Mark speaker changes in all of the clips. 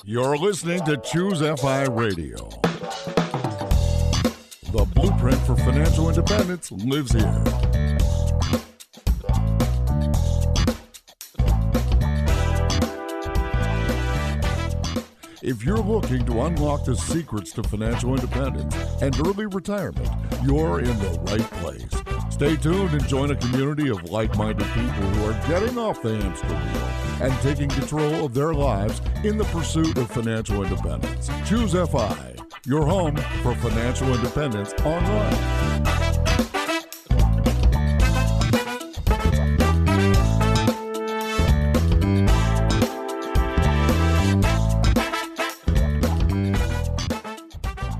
Speaker 1: You're listening to ChooseFI Radio. The blueprint for financial independence lives here. If you're looking to unlock the secrets to financial independence and early retirement, you're in the right place. Stay tuned and join a community of like-minded people who are getting off the hamster wheel and taking control of their lives in the pursuit of financial independence. ChooseFI, your home for financial independence online.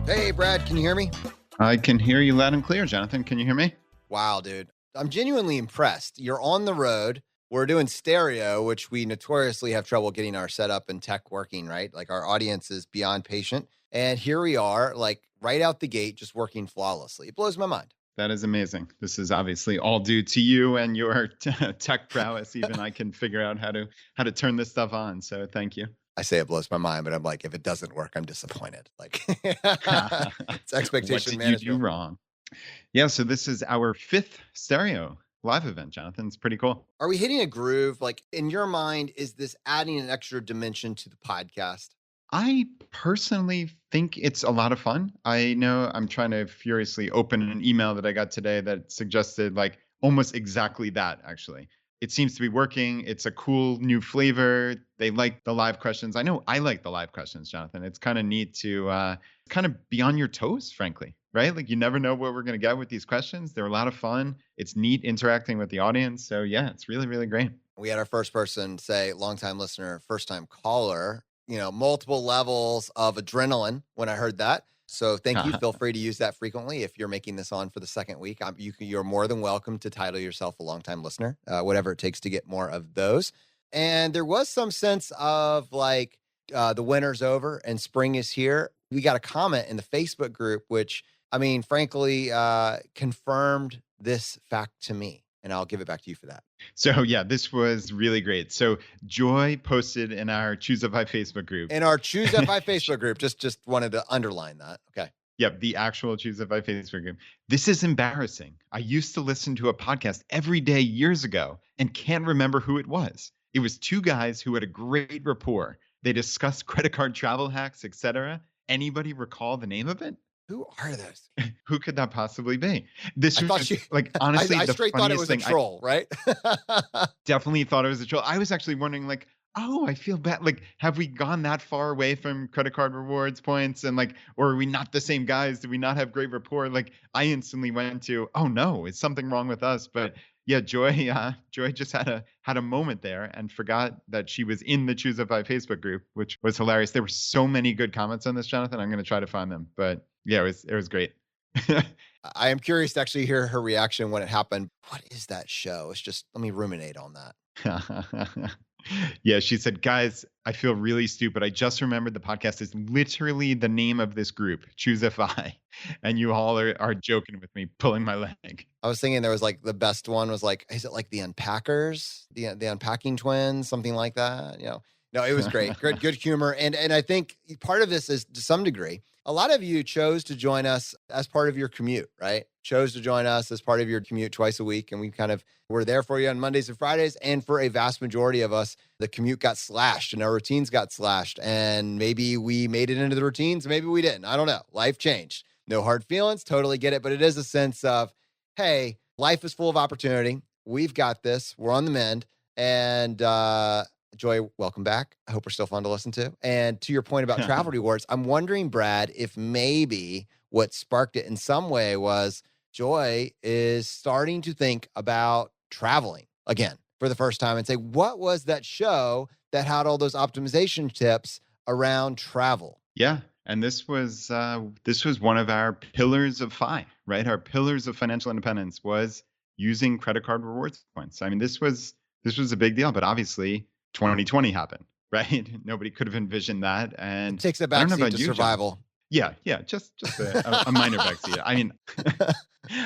Speaker 2: Hey, Brad, can you hear me?
Speaker 3: I can hear you loud and clear, Jonathan. Can you hear me?
Speaker 2: Wow, dude. I'm genuinely impressed. You're on the road. We're doing stereo, which we notoriously have trouble getting our setup and tech working, right? Like our audience is beyond patient. And here we are, like right out the gate, just working flawlessly. It blows my mind.
Speaker 3: That is amazing. This is obviously all due to you and your tech prowess. Even I can figure out how to turn this stuff on. So thank you.
Speaker 2: I say it blows my mind, but I'm like, if it doesn't work, I'm disappointed. Like it's expectation management.
Speaker 3: What did you do wrong? Yeah, so this is our 5th stereo live event, Jonathan. It's pretty cool.
Speaker 2: Are we hitting a groove? Like in your mind, is this adding an extra dimension to the podcast?
Speaker 3: I personally think it's a lot of fun. I know I'm trying to furiously open an email that I got today that suggested like almost exactly that, actually. It seems to be working. It's a cool new flavor. They like the live questions. I know I like the live questions, Jonathan. It's kind of neat to kind of be on your toes, frankly, right? Like you never know what we're going to get with these questions. They're a lot of fun. It's neat interacting with the audience. So yeah, it's really, really great.
Speaker 2: We had our first person say, longtime listener, first time caller, multiple levels of adrenaline when I heard that. So thank you. Feel free to use that frequently. If you're making this on for the second week, you're more than welcome to title yourself a longtime listener, whatever it takes to get more of those. And there was some sense of like the winter's over and spring is here. We got a comment in the Facebook group, which, I mean, frankly, confirmed this fact to me. And I'll give it back to you for that.
Speaker 3: So yeah, this was really great. So Joy posted in our ChooseFI Facebook group.
Speaker 2: In our ChooseFI Facebook group, just wanted to underline that. Okay.
Speaker 3: Yep, the actual ChooseFI Facebook group. This is embarrassing. I used to listen to a podcast every day years ago and can't remember who it was. It was 2 guys who had a great rapport. They discussed credit card travel hacks, etc. Anybody recall the name of it?
Speaker 2: Who are those?
Speaker 3: Who could that possibly be? This was like honestly,
Speaker 2: I
Speaker 3: the
Speaker 2: straight thought it was a
Speaker 3: thing.
Speaker 2: troll, right?
Speaker 3: Definitely thought it was a troll. I was actually wondering, like, oh, I feel bad. Like, have we gone that far away from credit card rewards points? And like, or are we not the same guys? Do we not have great rapport? Like, I instantly went to, oh no, is something wrong with us? But yeah, Joy just had a moment there and forgot that she was in the ChooseFI Facebook group, which was hilarious. There were so many good comments on this, Jonathan. I'm going to try to find them, but yeah, it was great.
Speaker 2: I am curious to actually hear her reaction when it happened. What is that show? It's just, let me ruminate on that.
Speaker 3: Yeah, she said, guys, I feel really stupid. I just remembered the podcast is literally the name of this group, ChooseFI. And you all are joking with me, pulling my leg.
Speaker 2: I was thinking there was like the best one was like, is it like the Unpackers, the Unpacking Twins, something like that? No, it was great. Good humor. And I think part of this is to some degree, a lot of you chose to join us as part of your commute, right? Chose to join us as part of your commute twice a week. And we kind of were there for you on Mondays and Fridays. And for a vast majority of us, the commute got slashed and our routines got slashed. And maybe we made it into the routines. Maybe we didn't. I don't know. Life changed. No hard feelings. Totally get it. But it is a sense of, hey, life is full of opportunity. We've got this. We're on the mend. And Joy, welcome back. I hope we're still fun to listen to. And to your point about travel rewards, I'm wondering, Brad, if maybe what sparked it in some way was Joy is starting to think about traveling again for the first time and say, what was that show that had all those optimization tips around travel?
Speaker 3: Yeah. And this was one of our pillars of FI, right? Our pillars of financial independence was using credit card rewards points. I mean, this was a big deal, but obviously 2020 happened, right? Nobody could have envisioned that. And
Speaker 2: it takes a backseat to survival.
Speaker 3: Yeah, just a minor backseat. I mean,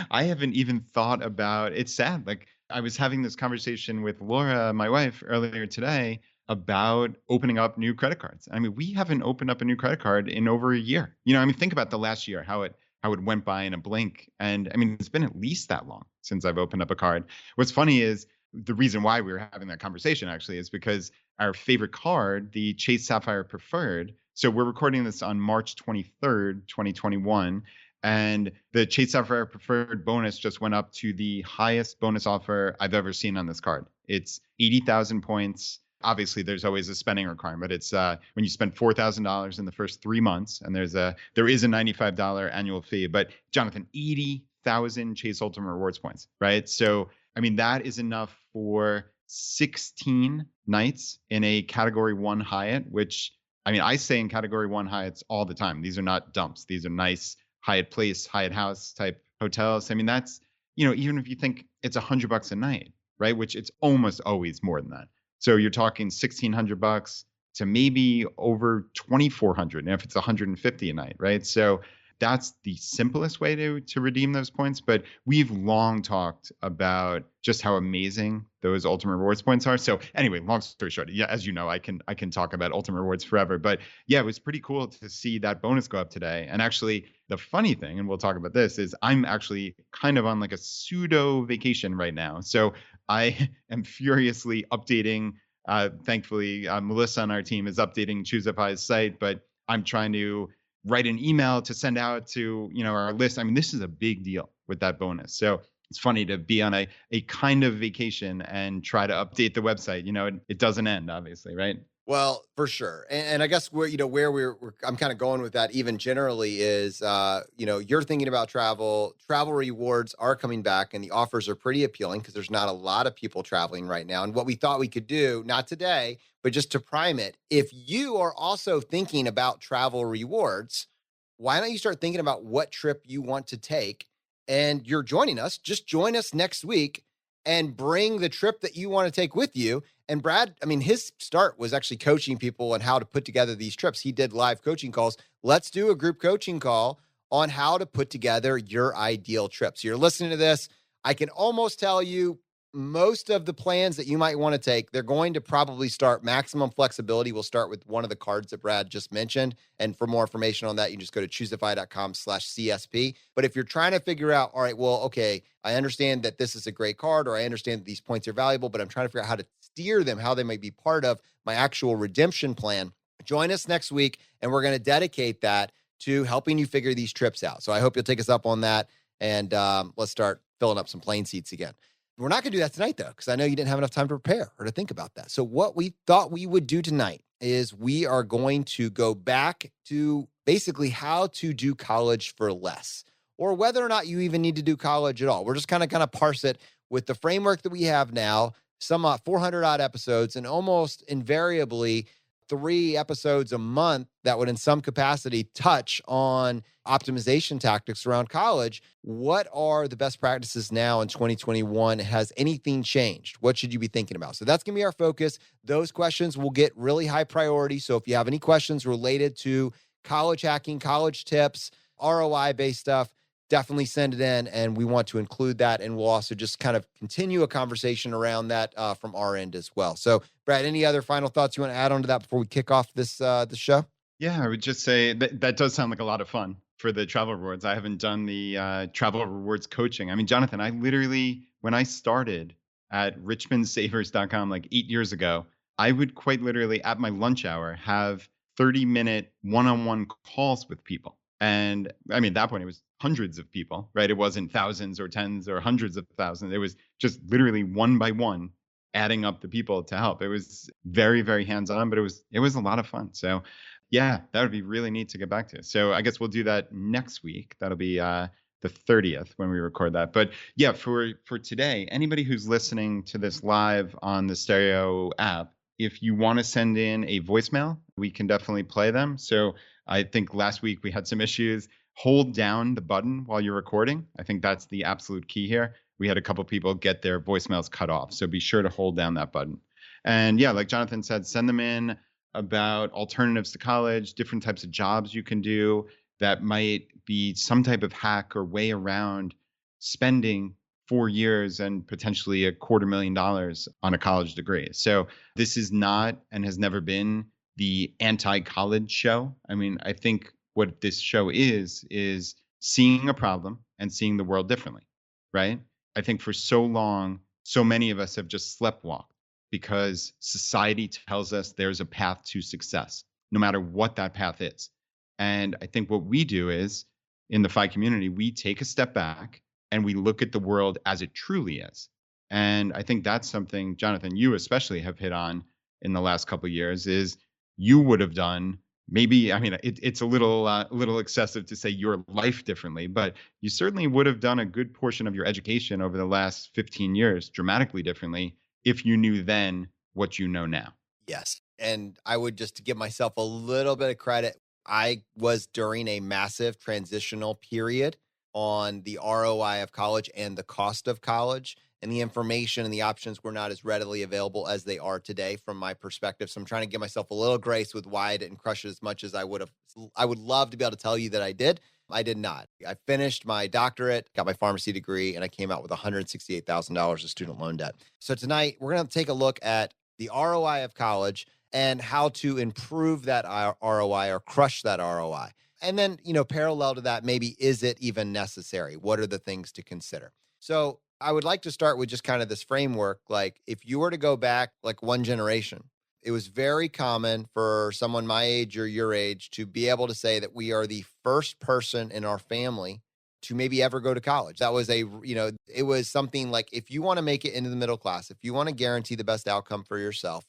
Speaker 3: I haven't even thought about, it's sad. Like I was having this conversation with Laura, my wife, earlier today about opening up new credit cards. I mean, we haven't opened up a new credit card in over a year. I mean, think about the last year, how it went by in a blink. And I mean, it's been at least that long since I've opened up a card. What's funny is the reason why we were having that conversation actually is because our favorite card, the Chase Sapphire Preferred. So we're recording this on March 23rd, 2021. And the Chase Sapphire Preferred bonus just went up to the highest bonus offer I've ever seen on this card. It's 80,000 points. Obviously, there's always a spending requirement. It's when you spend $4,000 in the first 3 months, and there is a $95 annual fee. But Jonathan, 80,000 Chase Ultimate Rewards points, right? So I mean, that is enough for 16 nights in a Category 1 Hyatt, which, I mean, I stay in Category 1 Hyatts all the time. These are not dumps. These are nice Hyatt Place, Hyatt House type hotels. I mean, that's, even if you think it's $100 a night, right? Which it's almost always more than that. So you're talking $1,600 to maybe over 2,400 if it's 150 a night, right? So that's the simplest way to redeem those points. But we've long talked about just how amazing those Ultimate Rewards points are. So anyway, long story short, yeah, as you know, I can talk about Ultimate Rewards forever. But yeah, it was pretty cool to see that bonus go up today. And actually, the funny thing, and we'll talk about this, is I'm actually kind of on like a pseudo vacation right now. So I am furiously updating. Thankfully, Melissa on our team is updating ChooseFI's site, but I'm trying to write an email to send out to our list. I mean, this is a big deal with that bonus. So it's funny to be on a kind of vacation and try to update the website. It doesn't end, obviously, right?
Speaker 2: Well, for sure. And I guess where I'm kind of going with that even generally is, you're thinking about travel rewards are coming back and the offers are pretty appealing because there's not a lot of people traveling right now. And what we thought we could do, not today, but just to prime it, if you are also thinking about travel rewards, why don't you start thinking about what trip you want to take and you're joining us, just join us next week and bring the trip that you want to take with you. And Brad, I mean, his start was actually coaching people on how to put together these trips. He did live coaching calls. Let's do a group coaching call on how to put together your ideal trip. So you're listening to this. I can almost tell you most of the plans that you might want to take, they're going to probably start maximum flexibility. We'll start with one of the cards that Brad just mentioned. And for more information on that, you can just go to ChooseFI.com/CSP. But if you're trying to figure out, all right, well, okay, I understand that this is a great card, or I understand that these points are valuable, but I'm trying to figure out how to steer them, how they might be part of my actual redemption plan. Join us next week, and we're going to dedicate that to helping you figure these trips out. So I hope you'll take us up on that, and let's start filling up some plane seats again. We're not going to do that tonight, though, because I know you didn't have enough time to prepare or to think about that. So what we thought we would do tonight is we are going to go back to basically how to do college for less, or whether or not you even need to do college at all. We're just kind of parse it with the framework that we have now, some 400 odd episodes, and almost invariably 3 episodes a month that would in some capacity touch on optimization tactics around college. What are the best practices now in 2021? Has anything changed? What should you be thinking about? So that's going to be our focus. Those questions will get really high priority. So if you have any questions related to college hacking, college tips, ROI-based stuff, definitely send it in, and we want to include that. And we'll also just kind of continue a conversation around that from our end as well. So, Brad, any other final thoughts you want to add on to that before we kick off this show?
Speaker 3: Yeah, I would just say that does sound like a lot of fun for the travel rewards. I haven't done the travel rewards coaching. I mean, Jonathan, I literally, when I started at richmondsavers.com like 8 years ago, I would quite literally at my lunch hour have 30-minute one-on-one calls with people. And I mean, at that point, it was hundreds of people, right? It wasn't thousands or tens or hundreds of thousands. It was just literally one by one, adding up the people to help. It was very, very hands-on, but it was a lot of fun. So yeah, that would be really neat to get back to. So I guess we'll do that next week. That'll be the 30th when we record that. But yeah, for today, anybody who's listening to this live on the Stereo app, if you want to send in a voicemail, we can definitely play them. So I think last week we had some issues. Hold down the button while you're recording. I think that's the absolute key here. We had a couple people get their voicemails cut off. So be sure to hold down that button. And yeah, like Jonathan said, send them in about alternatives to college, different types of jobs you can do that might be some type of hack or way around spending 4 years and potentially $250,000 on a college degree. So this is not and has never been the anti-college show. I mean, I think what this show is seeing a problem and seeing the world differently, right? I think for so long, so many of us have just sleptwalked because society tells us there's a path to success, no matter what that path is. And I think what we do is in the FI community, we take a step back and we look at the world as it truly is. And I think that's something, Jonathan, you especially have hit on in the last couple of years is you would have done maybe, I mean, it's a little excessive to say your life differently, but you certainly would have done a good portion of your education over the last 15 years dramatically differently if you knew then what you know now.
Speaker 2: Yes. And I would just give myself a little bit of credit. I was during a massive transitional period on the ROI of college and the cost of college, and the information and the options were not as readily available as they are today from my perspective. So I'm trying to give myself a little grace with why I didn't crush it as much as I would have. I would love to be able to tell you that I did. I did not. I finished my doctorate, got my pharmacy degree, and I came out with $168,000 of student loan debt. So tonight we're going to take a look at the ROI of college and how to improve that ROI or crush that ROI. And then, parallel to that, maybe is it even necessary? What are the things to consider? So I would like to start with just kind of this framework. Like if you were to go back like one generation, it was very common for someone my age or your age to be able to say that we are the first person in our family to maybe ever go to college. That was it was something like if you want to make it into the middle class, if you want to guarantee the best outcome for yourself,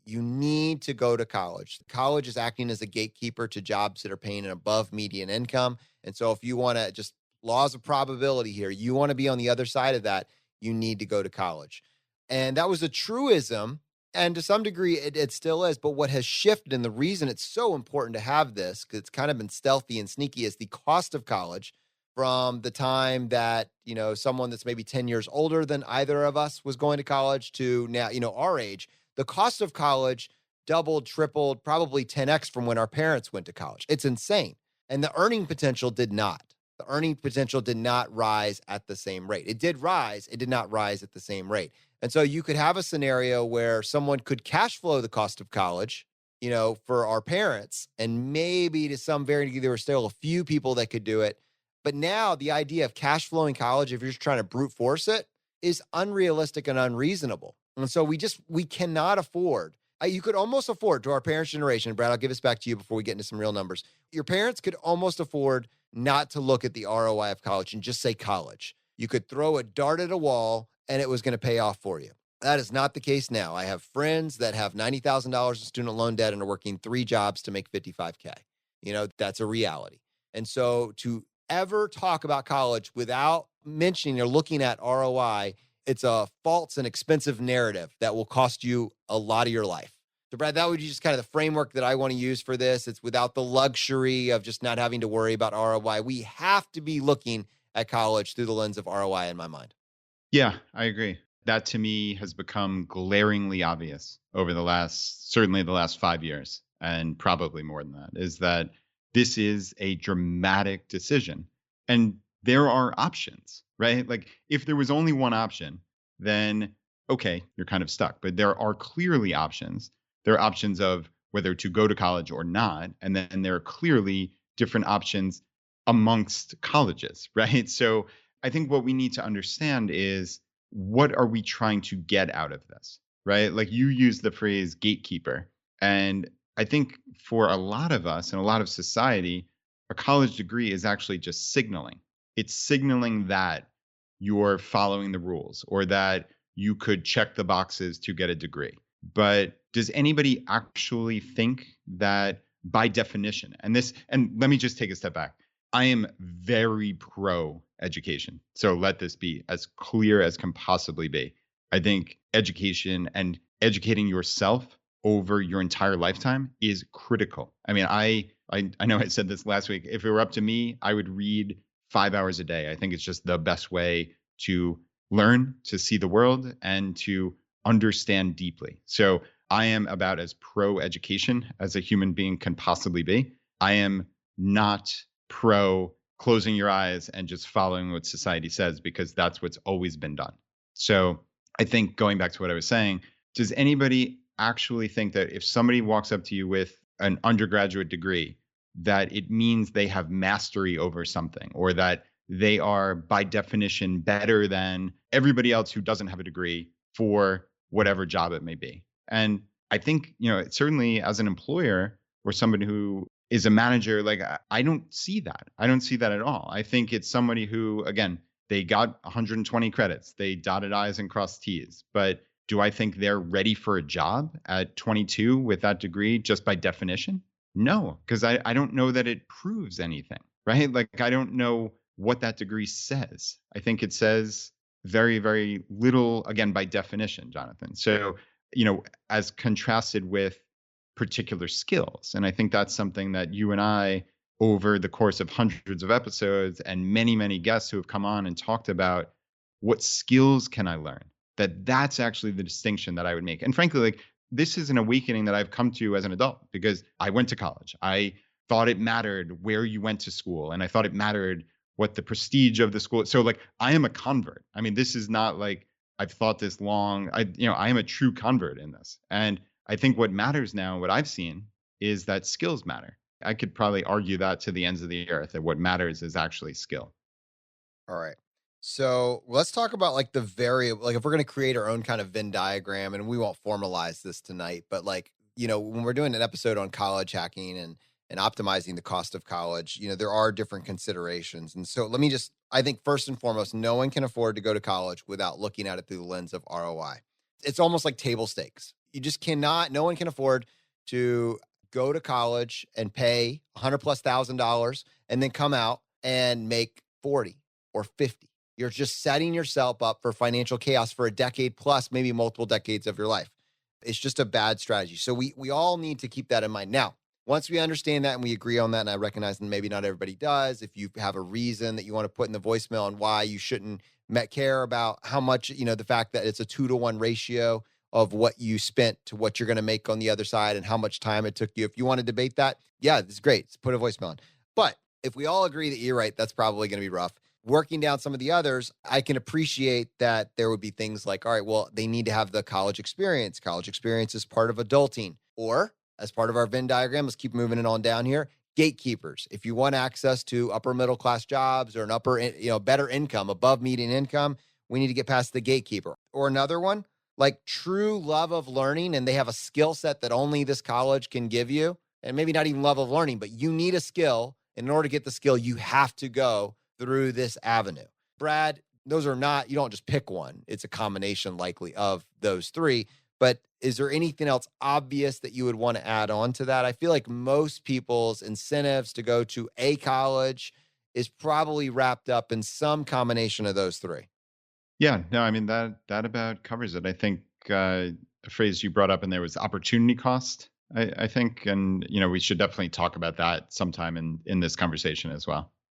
Speaker 2: you need to go to college. College is acting as a gatekeeper to jobs that are paying an above median income. And so if you want to just laws of probability here, you want to be on the other side of that, you need to go to college. And that was a truism. And to some degree, it still is. But what has shifted, and the reason it's so important to have this, because it's kind of been stealthy and sneaky, is the cost of college from the time that, someone that's maybe 10 years older than either of us was going to college to now, our age. The cost of college doubled, tripled, probably 10x from when our parents went to college. It's insane. And the earning potential did not. The earning potential did not rise at the same rate. It did rise. It did not rise at the same rate. And so you could have a scenario where someone could cash flow the cost of college, for our parents. And maybe to some varying degree, there were still a few people that could do it. But now the idea of cash flowing college, if you're just trying to brute force it, is unrealistic and unreasonable. And so we cannot afford. You could almost afford, to our parents' generation, Brad, I'll give this back to you before we get into some real numbers. Your parents could almost afford not to look at the ROI of college and just say college. You could throw a dart at a wall and it was going to pay off for you. That is not the case now. I have friends that have $90,000 in student loan debt and are working 3 jobs to make $55K. That's a reality. And so to ever talk about college without mentioning or looking at ROI, it's a false and expensive narrative that will cost you a lot of your life. So Brad, that would be just kind of the framework that I want to use for this. It's without the luxury of just not having to worry about ROI. We have to be looking at college through the lens of ROI in my mind.
Speaker 3: Yeah, I agree. That to me has become glaringly obvious over certainly the last 5 years, and probably more than that, is that this is a dramatic decision. And there are options, right? Like if there was only one option, then okay, you're kind of stuck. But there are clearly options. There are options of whether to go to college or not. And then there are clearly different options amongst colleges, right? So I think what we need to understand is what are we trying to get out of this, right? Like you use the phrase gatekeeper. And I think for a lot of us and a lot of society, a college degree is actually just signaling. It's signaling that you're following the rules or that you could check the boxes to get a degree. But does anybody actually think that by definition, and let me just take a step back. I am very pro education. So let this be as clear as can possibly be. I think education and educating yourself over your entire lifetime is critical. I mean, I know I said this last week. If it were up to me, I would read 5 hours a day. I think it's just the best way to learn, to see the world, and to understand deeply. So I am about as pro education as a human being can possibly be. I am not pro closing your eyes and just following what society says because that's what's always been done. So I think going back to what I was saying, does anybody actually think that if somebody walks up to you with an undergraduate degree, that it means they have mastery over something or that they are by definition better than everybody else who doesn't have a degree for whatever job it may be? And I think, certainly as an employer or somebody who is a manager, like I don't see that. I don't see that at all. I think it's somebody who, again, they got 120 credits, they dotted I's and crossed T's. But do I think they're ready for a job at 22 with that degree just by definition? No, because I don't know that it proves anything, right? Like I don't know what that degree says. I think it says very, very little, again, by definition, Jonathan. So, as contrasted with particular skills. And I think that's something that you and I, over the course of hundreds of episodes and many, many guests who have come on and talked about what skills can I learn, that's actually the distinction that I would make. And frankly, like this is an awakening that I've come to as an adult because I went to college. I thought it mattered where you went to school. And I thought it mattered what the prestige of the school. So like I am a convert. I mean, this is not like I've thought this long. I am a true convert in this. And I think what matters now, what I've seen, is that skills matter. I could probably argue that to the ends of the earth, that what matters is actually skill.
Speaker 2: All right. So let's talk about like the variable, like if we're going to create our own kind of Venn diagram, and we won't formalize this tonight, but like, when we're doing an episode on college hacking and optimizing the cost of college, there are different considerations. And so I think first and foremost, no one can afford to go to college without looking at it through the lens of ROI. It's almost like table stakes. You just cannot, no one can afford to go to college and pay $100,000+ and then come out and make 40 or 50. You're just setting yourself up for financial chaos for a decade plus, maybe multiple decades of your life. It's just a bad strategy. So we all need to keep that in mind. Now, once we understand that and we agree on that, and I recognize that maybe not everybody does, if you have a reason that you want to put in the voicemail on why you shouldn't care about how much, the fact that it's a 2-to-1 ratio of what you spent to what you're going to make on the other side and how much time it took you. If you want to debate that, yeah, it's great. Put a voicemail on. But if we all agree that you're right, that's probably going to be rough. Working down some of the others, I can appreciate that there would be things like, all right, well, they need to have the college experience. College experience is part of adulting. Or as part of our Venn diagram, let's keep moving it on down here, gatekeepers. If you want access to upper middle class jobs or an better income, above median income, we need to get past the gatekeeper. Or another one, like true love of learning, and they have a skill set that only this college can give you, and maybe not even love of learning, but you need a skill. And in order to get the skill, you have to go through this avenue. Brad, those are not, you don't just pick one. It's a combination likely of those three. But is there anything else obvious that you would want to add on to that? I feel like most people's incentives to go to a college is probably wrapped up in some combination of those three.
Speaker 3: Yeah, no, I mean that about covers it. I think a phrase you brought up in there was opportunity cost. I think, and we should definitely talk about that sometime in this conversation as well.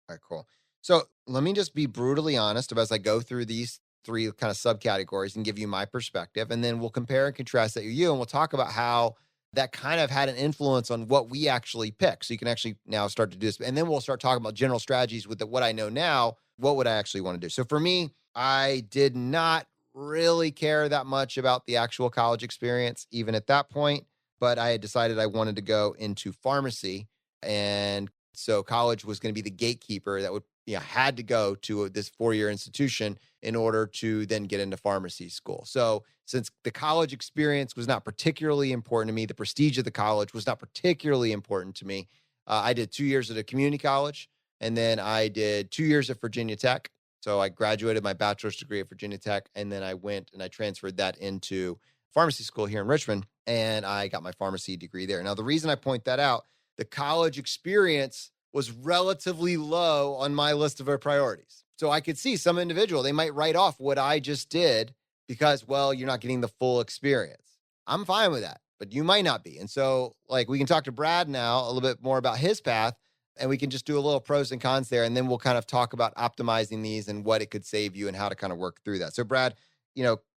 Speaker 2: All right, cool. So let me just be brutally honest as I go through these three kind of subcategories and give you my perspective, and then we'll compare and contrast that with you, and we'll talk about how that kind of had an influence on what we actually pick. So you can actually now start to do this, and then we'll start talking about general strategies with what I know now. What would I actually want to do? So for me, I did not really care that much about the actual college experience, even at that point, but I had decided I wanted to go into pharmacy. And so college was going to be the gatekeeper that would, had to go to this 4-year institution in order to then get into pharmacy school. So since the college experience was not particularly important to me, the prestige of the college was not particularly important to me, I did 2 years at a community college, and then I did 2 years at Virginia Tech. So I graduated my bachelor's degree at Virginia Tech, and then I went and I transferred that into pharmacy school here in Richmond, and I got my pharmacy degree there. Now, the reason I point that out, the college experience was relatively low on my list of priorities. So I could see some individual, they might write off what I just did because, well, you're not getting the full experience. I'm fine with that, but you might not be. And so like we can talk to Brad now a little bit more about his path, and we can just do a little pros and cons there. And then we'll kind of talk about optimizing these and what it could save you and how to kind of work through that. So Brad,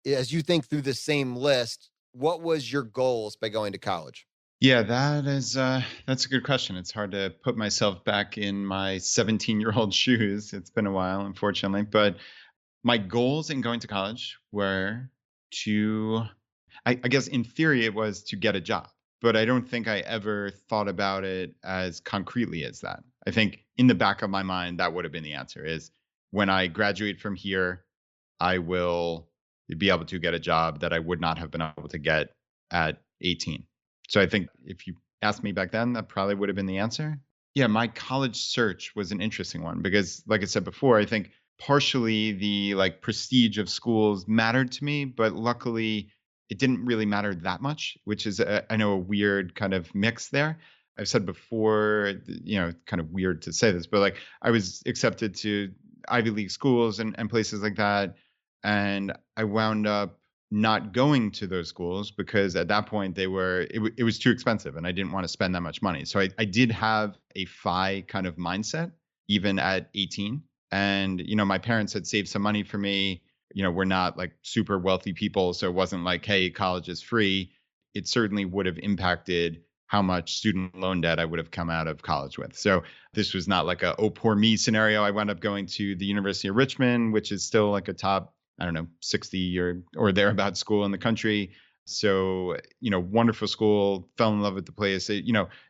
Speaker 2: as you think through the same list, what was your goals by going to college?
Speaker 3: Yeah, that's a good question. It's hard to put myself back in my 17-year-old shoes. It's been a while, unfortunately, but my goals in going to college were to I guess in theory it was to get a job, but I don't think I ever thought about it as concretely as that. I think in the back of my mind that would have been the answer is when I graduate from here, I will be able to get a job that I would not have been able to get at 18. So I think if you asked me back then, that probably would have been the answer. Yeah, my college search was an interesting one because like I said before, I think partially the like prestige of schools mattered to me, but luckily it didn't really matter that much, which is I know a weird kind of mix there. I've said before, kind of weird to say this, but like I was accepted to Ivy League schools and places like that. And I wound up not going to those schools because at that point it was too expensive and I didn't want to spend that much money. So I did have a FI kind of mindset even at 18. And, my parents had saved some money for me. We're not like super wealthy people. So it wasn't like, hey, college is free. It certainly would have impacted how much student loan debt I would have come out of college with. So this was not like a, oh, poor me scenario. I wound up going to the University of Richmond, which is still like a top, I don't know, 60 or thereabout school in the country. So, wonderful school, fell in love with the place.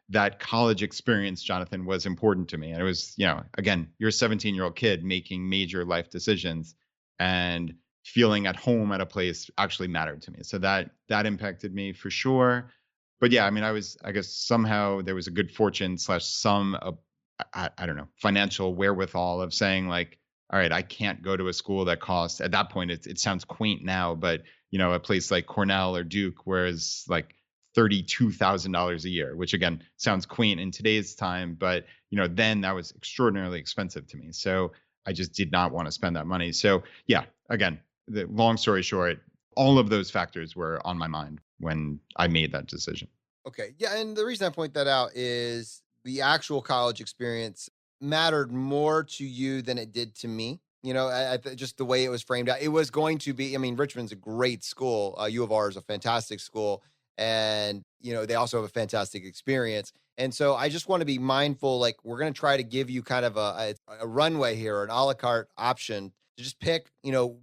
Speaker 3: That college experience, Jonathan, was important to me. And it was, again, you're a 17-year-old kid making major life decisions and feeling at home at a place actually mattered to me. So that impacted me for sure. But yeah, I mean, I guess somehow there was a good fortune slash some, I don't know, financial wherewithal of saying like, all right, I can't go to a school that costs at that point. It sounds quaint now, but a place like Cornell or Duke, whereas like $32,000 a year, which again sounds quaint in today's time, but then that was extraordinarily expensive to me. So I just did not want to spend that money. So yeah, again, the long story short, all of those factors were on my mind when I made that decision.
Speaker 2: Okay. Yeah. And the reason I point that out is the actual college experience mattered more to you than it did to me. Just the way it was framed out. It was going to be, I mean, Richmond's a great school. U of R is a fantastic school. And, they also have a fantastic experience. And so I just want to be mindful, like, we're going to try to give you kind of a runway here, an a la carte option to just pick,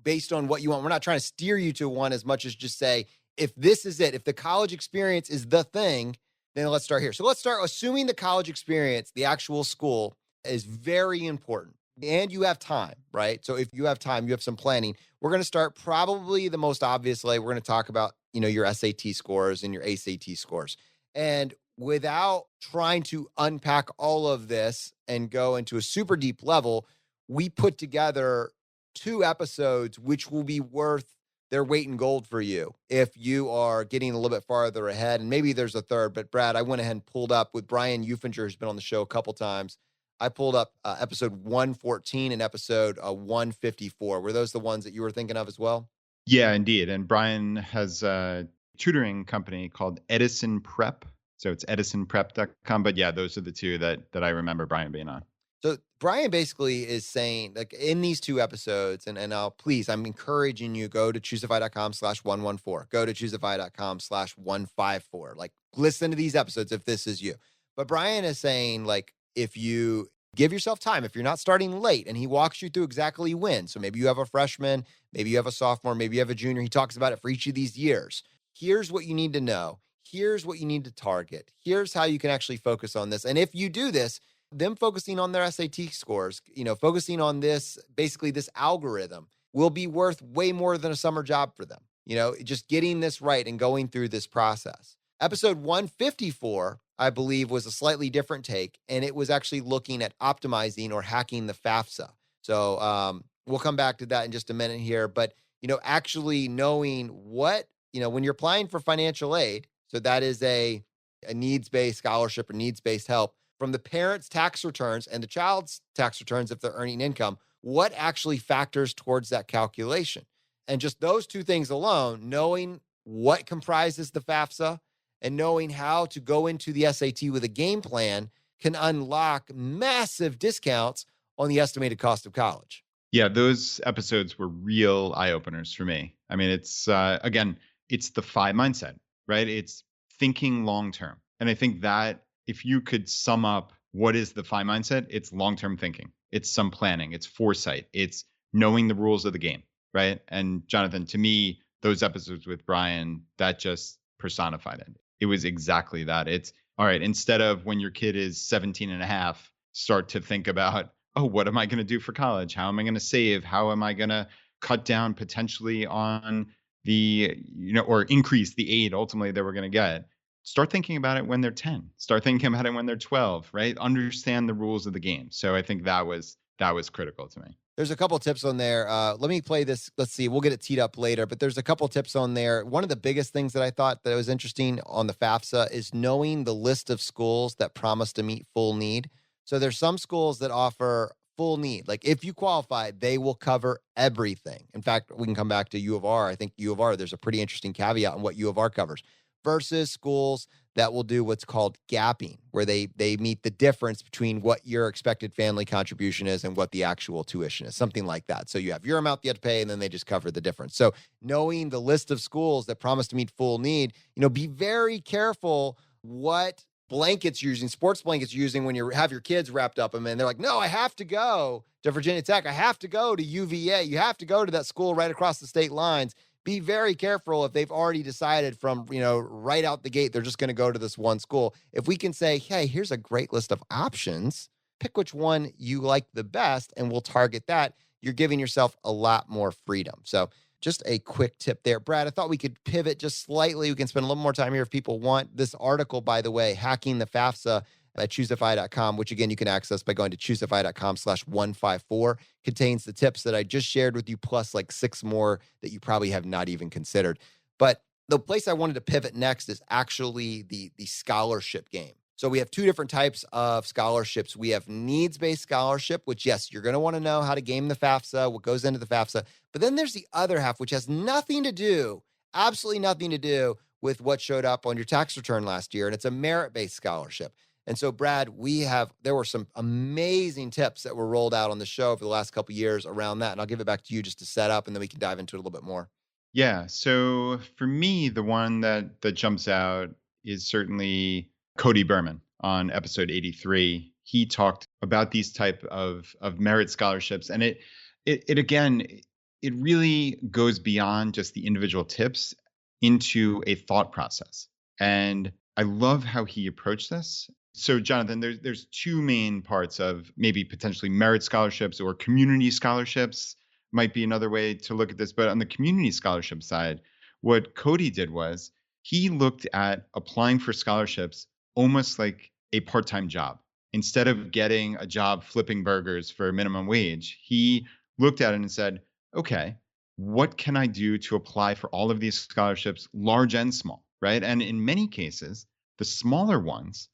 Speaker 2: based on what you want. We're not trying to steer you to one as much as just say, if this is it, if the college experience is the thing, then let's start here. So let's start assuming the college experience, the actual school, is very important and you have time, right? So if you have time, you have some planning. We're going to start probably the most obviously. We're going to talk about, your SAT scores and your ACT scores. And without trying to unpack all of this and go into a super deep level, we put together 2 episodes, which will be worth their weight in gold for you if you are getting a little bit farther ahead. And maybe there's a third, but Brad, I went ahead and pulled up with Brian Eufinger, who's been on the show a couple times. I pulled up episode 114 and episode 154. Were those the ones that you were thinking of as well?
Speaker 3: Yeah, indeed. And Brian has a tutoring company called Edison Prep. So it's edisonprep.com. But yeah, those are the two that I remember Brian being on.
Speaker 2: So Brian basically is saying, like, in these 2 episodes, and I'm encouraging you, go to ChooseFI.com/114. Go to ChooseFI.com/154. Like, listen to these episodes if this is you. But Brian is saying, like, if you give yourself time, if you're not starting late, and he walks you through exactly when. So maybe you have a freshman, maybe you have a sophomore, maybe you have a junior. He talks about it for each of these years. Here's what you need to know. Here's what you need to target. Here's how you can actually focus on this. And if you do this, them focusing on their SAT scores, focusing on this, basically this algorithm will be worth way more than a summer job for them. Just getting this right and going through this process. Episode 154, I believe, was a slightly different take, and it was actually looking at optimizing or hacking the FAFSA. So we'll come back to that in just a minute here. But, actually knowing what, when you're applying for financial aid, so that is a needs-based scholarship or needs-based help, from the parents' tax returns and the child's tax returns if they're earning income, what actually factors towards that calculation? And just those 2 things alone, knowing what comprises the FAFSA and knowing how to go into the SAT with a game plan can unlock massive discounts on the estimated cost of college.
Speaker 3: Yeah, those episodes were real eye openers for me. I mean, it's again, it's the FI mindset, right? It's thinking long term. And I think that if you could sum up what is the FI mindset, it's long-term thinking. It's some planning, it's foresight, it's knowing the rules of the game, right? And Jonathan, to me, those episodes with Brian, that just personified it. It was exactly that. It's all right, instead of when your kid is 17 and a half, start to think about, oh, what am I going to do for college? How am I going to save? How am I going to cut down potentially on the, or increase the aid ultimately that we're going to get? Start thinking about it when they're 10. Start thinking about it when they're 12, right? Understand the rules of the game. So I think that was critical to me.
Speaker 2: There's a couple tips on there. Let me play this. Let's see. We'll get it teed up later, but there's a couple tips on there. One of the biggest things that I thought that was interesting on the FAFSA is knowing the list of schools that promise to meet full need. So there's some schools that offer full need. Like if you qualify, they will cover everything. In fact, we can come back to U of R. I think U of R, there's a pretty interesting caveat on what U of R covers versus schools that will do what's called gapping, where they meet the difference between what your expected family contribution is and what the actual tuition is, something like that. So you have your amount that you have to pay, and then they just cover the difference. So knowing the list of schools that promise to meet full need, be very careful what blankets you're using, sports blankets you're using when you have your kids wrapped up in them. And they're like, no, I have to go to Virginia Tech. I have to go to UVA. You have to go to that school right across the state lines. Be very careful if they've already decided from, right out the gate, they're just going to go to this one school. If we can say, hey, here's a great list of options, pick which one you like the best, and we'll target that, you're giving yourself a lot more freedom. So just a quick tip there. Brad, I thought we could pivot just slightly. We can spend a little more time here if people want. This article, by the way, Hacking the FAFSA at ChooseFI.com, which again, you can access by going to ChooseFI.com/154, contains the tips that I just shared with you, plus like 6 more that you probably have not even considered. But the place I wanted to pivot next is actually the scholarship game. So we have 2 different types of scholarships. We have needs-based scholarship, which, yes, you're going to want to know how to game the FAFSA, what goes into the FAFSA. But then there's the other half, which has nothing to do, absolutely nothing to do with what showed up on your tax return last year. And it's a merit-based scholarship. And so, Brad, there were some amazing tips that were rolled out on the show for the last couple of years around that. And I'll give it back to you just to set up, and then we can dive into it a little bit more.
Speaker 3: Yeah. So for me, the one that jumps out is certainly Cody Berman on episode 83. He talked about these type of merit scholarships. And it again, it really goes beyond just the individual tips into a thought process. And I love how he approached this. So, Jonathan, there's 2 main parts of maybe potentially merit scholarships, or community scholarships might be another way to look at this. But on the community scholarship side, what Cody did was he looked at applying for scholarships almost like a part-time job. Instead of getting a job flipping burgers for minimum wage, he looked at it and said, okay, what can I do to apply for all of these scholarships, large and small, right? And in many cases, the smaller ones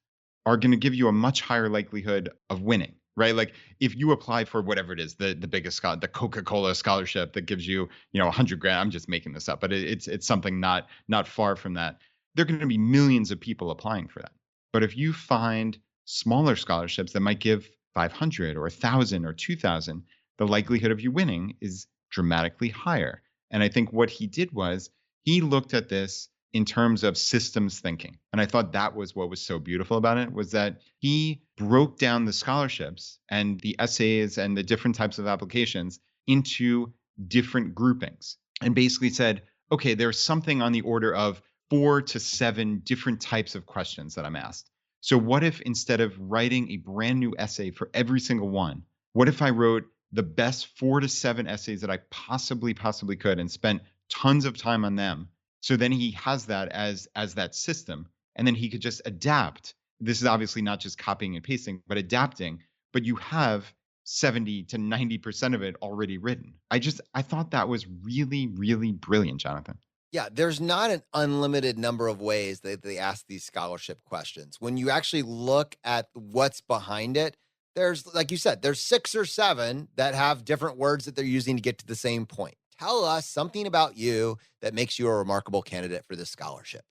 Speaker 3: are going to give you a much higher likelihood of winning, right? Like if you apply for whatever it is, the biggest the Coca-Cola scholarship that gives you, $100,000. I'm just making this up, but it's something not far from that. There are going to be millions of people applying for that. But if you find smaller scholarships that might give 500 or 1,000 or 2,000, the likelihood of you winning is dramatically higher. And I think what he did was he looked at this in terms of systems thinking. And I thought that was what was so beautiful about it, was that he broke down the scholarships and the essays and the different types of applications into different groupings, and basically said, okay, there's something on the order of 4 to 7 different types of questions that I'm asked. So what if instead of writing a brand new essay for every single one, what if I wrote the best 4 to 7 essays that I possibly could and spent tons of time on them? So then he has that as that system, and then he could just adapt. This is obviously not just copying and pasting, but adapting. But you have 70 to 90% of it already written. I thought that was really, really brilliant, Jonathan.
Speaker 2: Yeah, there's not an unlimited number of ways that they ask these scholarship questions. When you actually look at what's behind it, there's, like you said, there's 6 or 7 that have different words that they're using to get to the same point. Tell us something about you that makes you a remarkable candidate for this scholarship,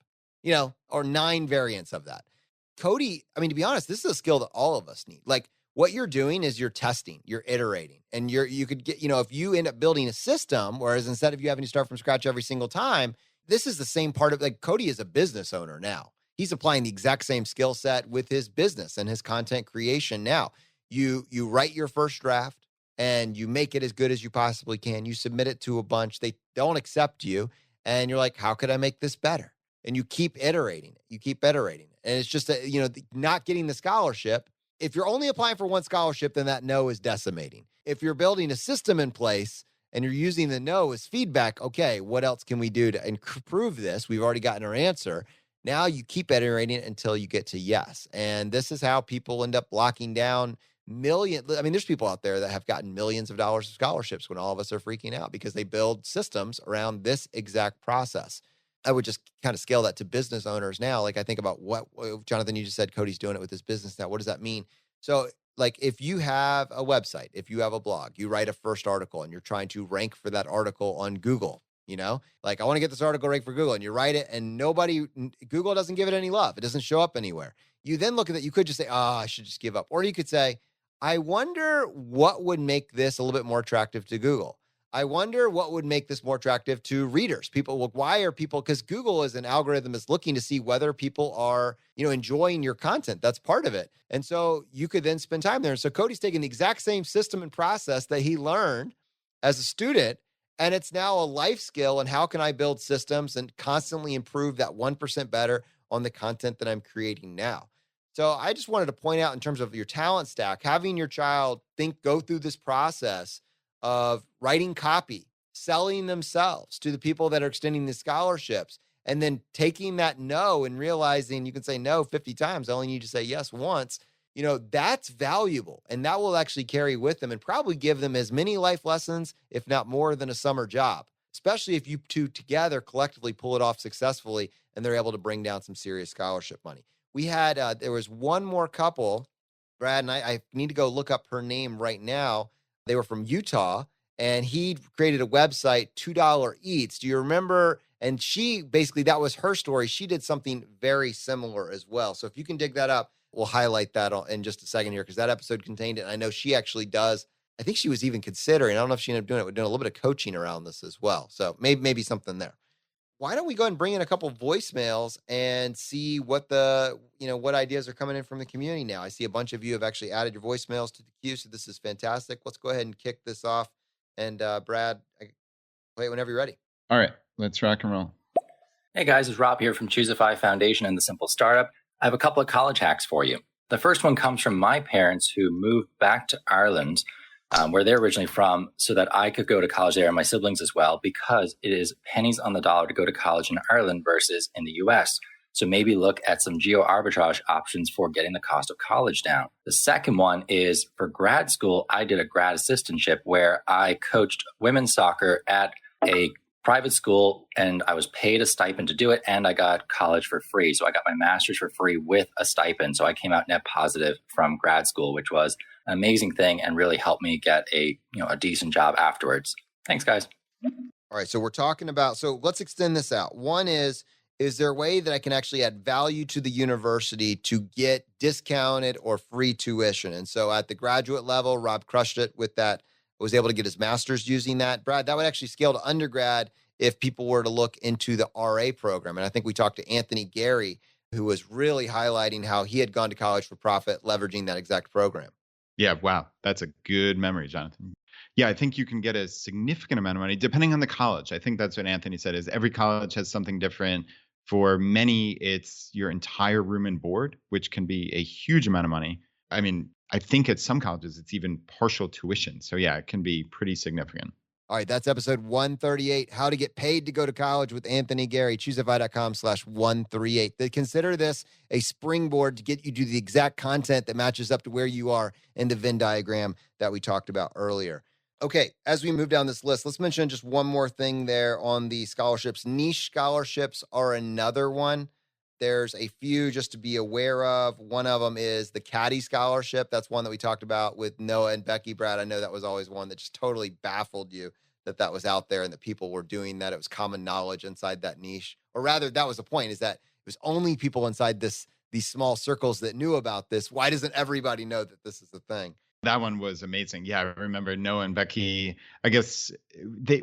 Speaker 2: or 9 variants of that. Cody, I mean, to be honest, this is a skill that all of us need. Like what you're doing is you're testing, you're iterating, and you could get, if you end up building a system, whereas instead of you having to start from scratch every single time, this is the same part of, like, Cody is a business owner now. He's applying the exact same skill set with his business and his content creation. Now, you write your first draft and you make it as good as you possibly can. You submit it to a bunch. They don't accept you. And you're like, how could I make this better? And you keep iterating it. You keep iterating it. And it's just, not getting the scholarship. If you're only applying for one scholarship, then that no is decimating. If you're building a system in place and you're using the no as feedback, okay, what else can we do to improve this? We've already gotten our answer. Now you keep iterating it until you get to yes. And this is how people end up locking down there's people out there that have gotten millions of dollars of scholarships when all of us are freaking out because they build systems around this exact process. I would just kind of scale that to business owners now. Like I think about what, Jonathan, you just said Cody's doing it with his business now. What does that mean? So like if you have a website, if you have a blog, you write a first article and you're trying to rank for that article on Google, like I want to get this article ranked for Google, and you write it and Google doesn't give it any love. It doesn't show up anywhere. You then look at that. You could just say, I should just give up. Or you could say, I wonder what would make this a little bit more attractive to Google. I wonder what would make this more attractive to readers. Because Google is an algorithm that's looking to see whether people are, enjoying your content. That's part of it. And so you could then spend time there. And so Cody's taking the exact same system and process that he learned as a student, and it's now a life skill. And how can I build systems and constantly improve that 1% better on the content that I'm creating now? So I just wanted to point out in terms of your talent stack, having your child go through this process of writing copy, selling themselves to the people that are extending the scholarships, and then taking that no and realizing you can say no 50 times. I only need to say yes once. That's valuable. And that will actually carry with them and probably give them as many life lessons, if not more, than a summer job, especially if you two together collectively pull it off successfully and they're able to bring down some serious scholarship money. We had, there was one more couple, Brad, and I need to go look up her name right now. They were from Utah, and he created a website, $2 Eats. Do you remember? And she basically, that was her story. She did something very similar as well. So if you can dig that up, we'll highlight that in just a second here, because that episode contained it. And I know she actually does. I think she was even considering, I don't know if she ended up doing it, we're doing a little bit of coaching around this as well. So maybe something there. Why don't we go ahead and bring in a couple voicemails and see what what ideas are coming in from the community now? I see a bunch of you have actually added your voicemails to the queue, so this is fantastic. Let's go ahead and kick this off. And Brad, play it whenever you're ready.
Speaker 3: All right, let's rock and roll.
Speaker 4: Hey guys, it's Rob here from ChooseFI Foundation and The Simple Startup. I have a couple of college hacks for you. The first one comes from my parents who moved back to Ireland, where they're originally from, so that I could go to college there and my siblings as well, because it is pennies on the dollar to go to college in Ireland versus in the US. So maybe look at some geo-arbitrage options for getting the cost of college down. The second one is for grad school. I did a grad assistantship where I coached women's soccer at a private school, and I was paid a stipend to do it, and I got college for free. So I got my master's for free with a stipend. So I came out net positive from grad school, which was an amazing thing and really helped me get a decent job afterwards. Thanks, guys.
Speaker 2: All right, so we're talking about, so let's extend this out. One is there a way that I can actually add value to the university to get discounted or free tuition? And so at the graduate level, Rob crushed it with that, was able to get his master's using that. Brad, that would actually scale to undergrad if people were to look into the RA program. And I think we talked to Anthony Gary, who was really highlighting how he had gone to college for profit, leveraging that exact program.
Speaker 3: Yeah, wow. That's a good memory, Jonathan. Yeah, I think you can get a significant amount of money depending on the college. I think that's what Anthony said, is every college has something different. For many, it's your entire room and board, which can be a huge amount of money. I mean, I think at some colleges, it's even partial tuition. So yeah, it can be pretty significant.
Speaker 2: All right, that's episode 138, How to Get Paid to Go to College with Anthony Gary, ChooseFI.com/138. Consider this a springboard to get you to the exact content that matches up to where you are in the Venn diagram that we talked about earlier. Okay, as we move down this list, let's mention just one more thing there on the scholarships. Niche scholarships are another one. There's a few just to be aware of. One of them is the Caddy Scholarship. That's one that we talked about with Noah and Becky. Brad, I know that was always one that just totally baffled you that was out there and that people were doing that. It was common knowledge inside that niche. Or rather, that was the point, is that it was only people inside these small circles that knew about this. Why doesn't everybody know that this is a thing?
Speaker 3: That one was amazing. Yeah, I remember Noah and Becky. I guess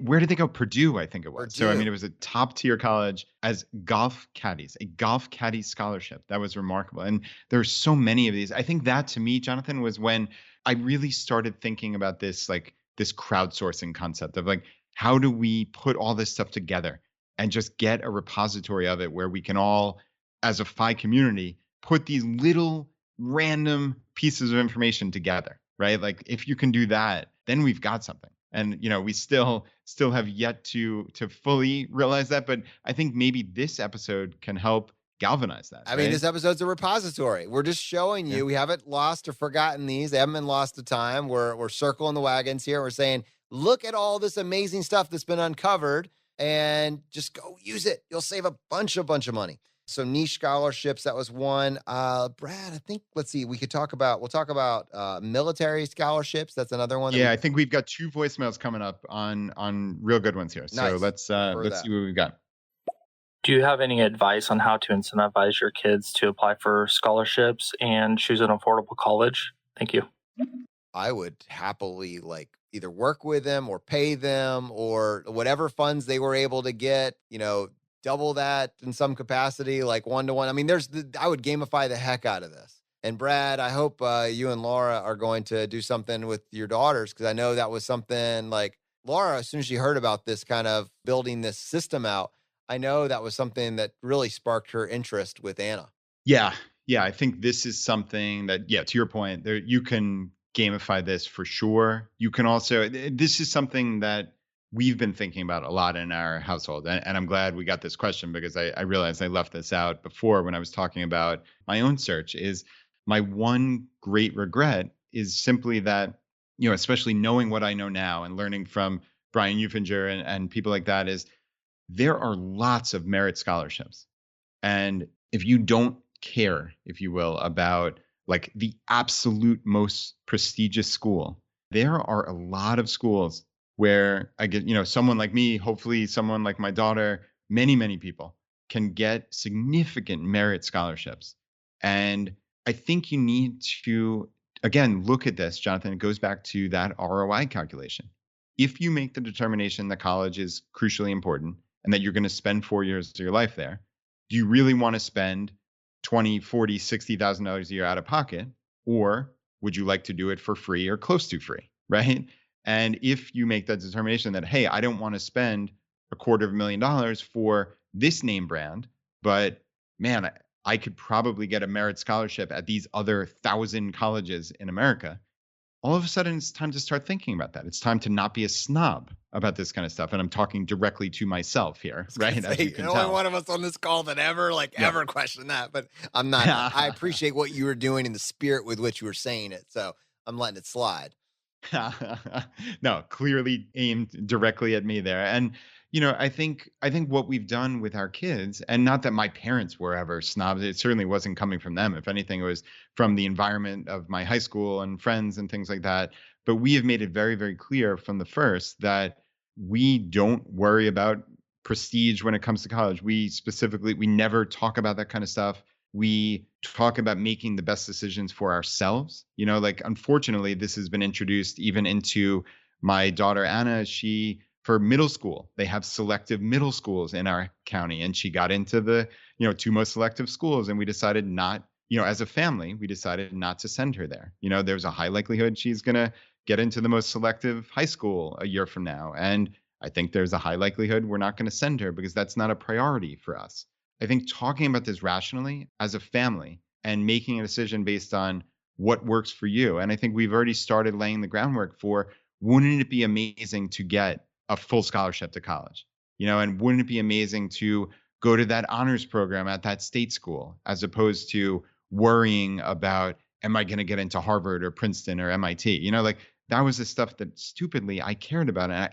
Speaker 3: where did they go? Purdue, I think it was. So, I mean,
Speaker 2: Purdue.
Speaker 3: it was a top tier college as golf caddies, a golf caddy scholarship. That was remarkable. And there's so many of these. I think that to me, Jonathan, was when I really started thinking about this, like this crowdsourcing concept of like, how do we put all this stuff together and just get a repository of it where we can all, as a FI community, put these little random pieces of information together, right? Like if you can do that, then we've got something. And we still have yet to fully realize that, but I think maybe this episode can help galvanize that.
Speaker 2: I mean, this episode's a repository. We're just showing you, we haven't lost or forgotten these. They haven't been lost to time. We're circling the wagons here. We're saying, look at all this amazing stuff that's been uncovered and just go use it. You'll save a bunch of money. So niche scholarships, that was one. Brad, I think, let's see, we'll talk about military scholarships. That's another one.
Speaker 3: I think we've got 2 voicemails coming up on real good ones here. So let's see what we've got.
Speaker 5: Do you have any advice on how to incentivize your kids to apply for scholarships and choose an affordable college? Thank you.
Speaker 2: I would happily either work with them or pay them or whatever funds they were able to get, double that in some capacity, like 1-to-1. I mean, I would gamify the heck out of this. And Brad, I hope you and Laura are going to do something with your daughters, because I know that was something like Laura, as soon as she heard about this kind of building this system out, I know that was something that really sparked her interest with Anna.
Speaker 3: Yeah. I think this is something that, to your point, there you can gamify this for sure. You can also, this is something that we've been thinking about a lot in our household. And I'm glad we got this question, because I realized I left this out before when I was talking about my own search. Is my one great regret is simply that, especially knowing what I know now and learning from Brian Eufinger and people like that, is there are lots of merit scholarships. And if you don't care, if you will, about like the absolute most prestigious school, there are a lot of schools where I get, someone like me, hopefully someone like my daughter, many people can get significant merit scholarships. And I think you need to, again, look at this, Jonathan. It goes back to that ROI calculation. If you make the determination that college is crucially important and that you're going to spend 4 years of your life there, do you really want to spend $20,000, $40,000, $60,000 a year out of pocket? Or would you like to do it for free or close to free, right? And if you make that determination that, hey, I don't want to spend $250,000 for this name brand, but man, I could probably get a merit scholarship at these other 1,000 colleges in America, all of a sudden it's time to start thinking about that. It's time to not be a snob about this kind of stuff. And I'm talking directly to myself here, right?
Speaker 2: As you can tell. Only one of us on this call that ever questioned that, but I'm not. I appreciate what you were doing and the spirit with which you were saying it. So I'm letting it slide.
Speaker 3: No, clearly aimed directly at me there. And I think what we've done with our kids, and not that my parents were ever snobs, it certainly wasn't coming from them. If anything, it was from the environment of my high school and friends and things like that. But we have made it very, very clear from the first that we don't worry about prestige when it comes to college. We never talk about that kind of stuff. We talk about making the best decisions for ourselves. Unfortunately, this has been introduced even into my daughter, Anna. For middle school, they have selective middle schools in our county, and she got into the 2 most selective schools, and we decided not, as a family, we decided not to send her there. There's a high likelihood she's going to get into the most selective high school a year from now, and I think there's a high likelihood we're not going to send her because that's not a priority for us. I think talking about this rationally as a family and making a decision based on what works for you, and I think we've already started laying the groundwork for, wouldn't it be amazing to get a full scholarship to college, and wouldn't it be amazing to go to that honors program at that state school, as opposed to worrying about, am I going to get into Harvard or Princeton or MIT? That was the stuff that stupidly I cared about. And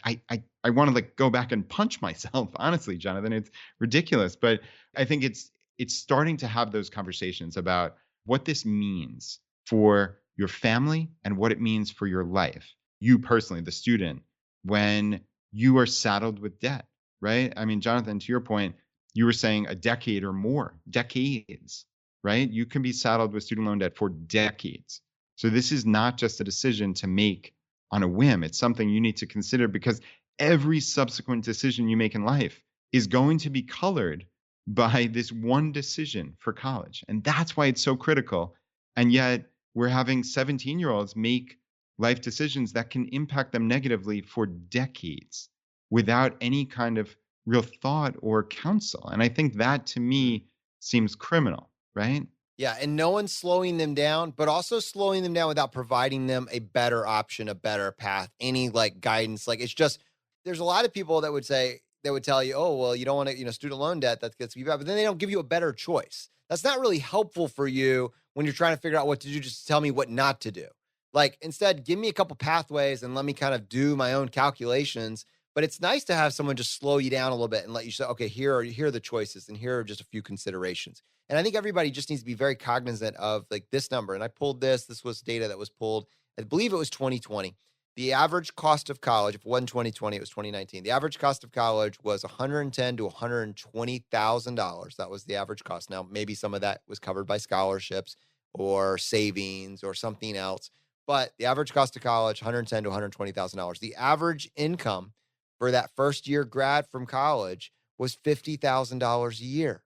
Speaker 3: I want to go back and punch myself, honestly, Jonathan. It's ridiculous. But I think it's starting to have those conversations about what this means for your family and what it means for your life, you personally, the student, when you are saddled with debt, right? I mean, Jonathan, to your point, you were saying a decade or more, decades, right? You can be saddled with student loan debt for decades. So this is not just a decision to make on a whim. It's something you need to consider because every subsequent decision you make in life is going to be colored by this one decision for college. And that's why it's so critical. And yet we're having 17-year-olds make life decisions that can impact them negatively for decades without any kind of real thought or counsel. And I think that to me seems criminal, right?
Speaker 2: Yeah, and no one's slowing them down, but also slowing them down without providing them a better option, a better path, any like guidance. Like it's just, there's a lot of people that would say, that would tell you, oh, well, you don't want to, student loan debt, that gets you bad, but then they don't give you a better choice. That's not really helpful for you when you're trying to figure out what to do, just tell me what not to do. Like instead, give me a couple pathways and let me kind of do my own calculations. But it's nice to have someone just slow you down a little bit and let you say, okay, here are the choices and here are just a few considerations. And I think everybody just needs to be very cognizant of like this number. And I pulled this was data that was pulled, I believe it was 2020. The average cost of college, if it wasn't 2020, it was 2019. The average cost of college was $110,000 to $120,000. That was the average cost. Now, maybe some of that was covered by scholarships or savings or something else. But the average cost of college, $110,000 to $120,000. The average income for that first year grad from college was $50,000 a year.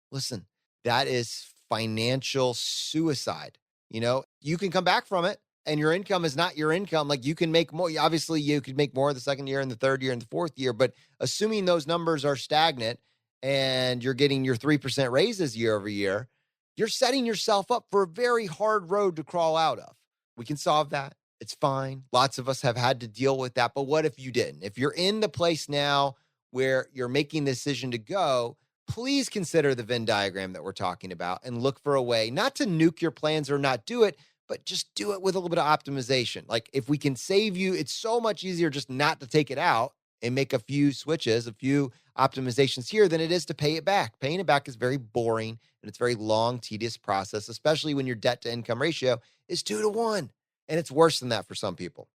Speaker 2: Listen, that is financial suicide. You can come back from it and your income is not your income. Like you can make more. Obviously, you could make more the second year and the third year and the fourth year. But assuming those numbers are stagnant and you're getting your 3% raises year over year, you're setting yourself up for a very hard road to crawl out of. We can solve that. It's fine. Lots of us have had to deal with that. But what if you didn't? If you're in the place now where you're making the decision to go, please consider the Venn diagram that we're talking about and look for a way not to nuke your plans or not do it, but just do it with a little bit of optimization. Like if we can save you, it's so much easier just not to take it out and make a few switches, a few optimizations here than it is to pay it back. Paying it back is very boring and it's a very long, tedious process, especially when your debt to income ratio is 2 to 1. And it's worse than that for some people.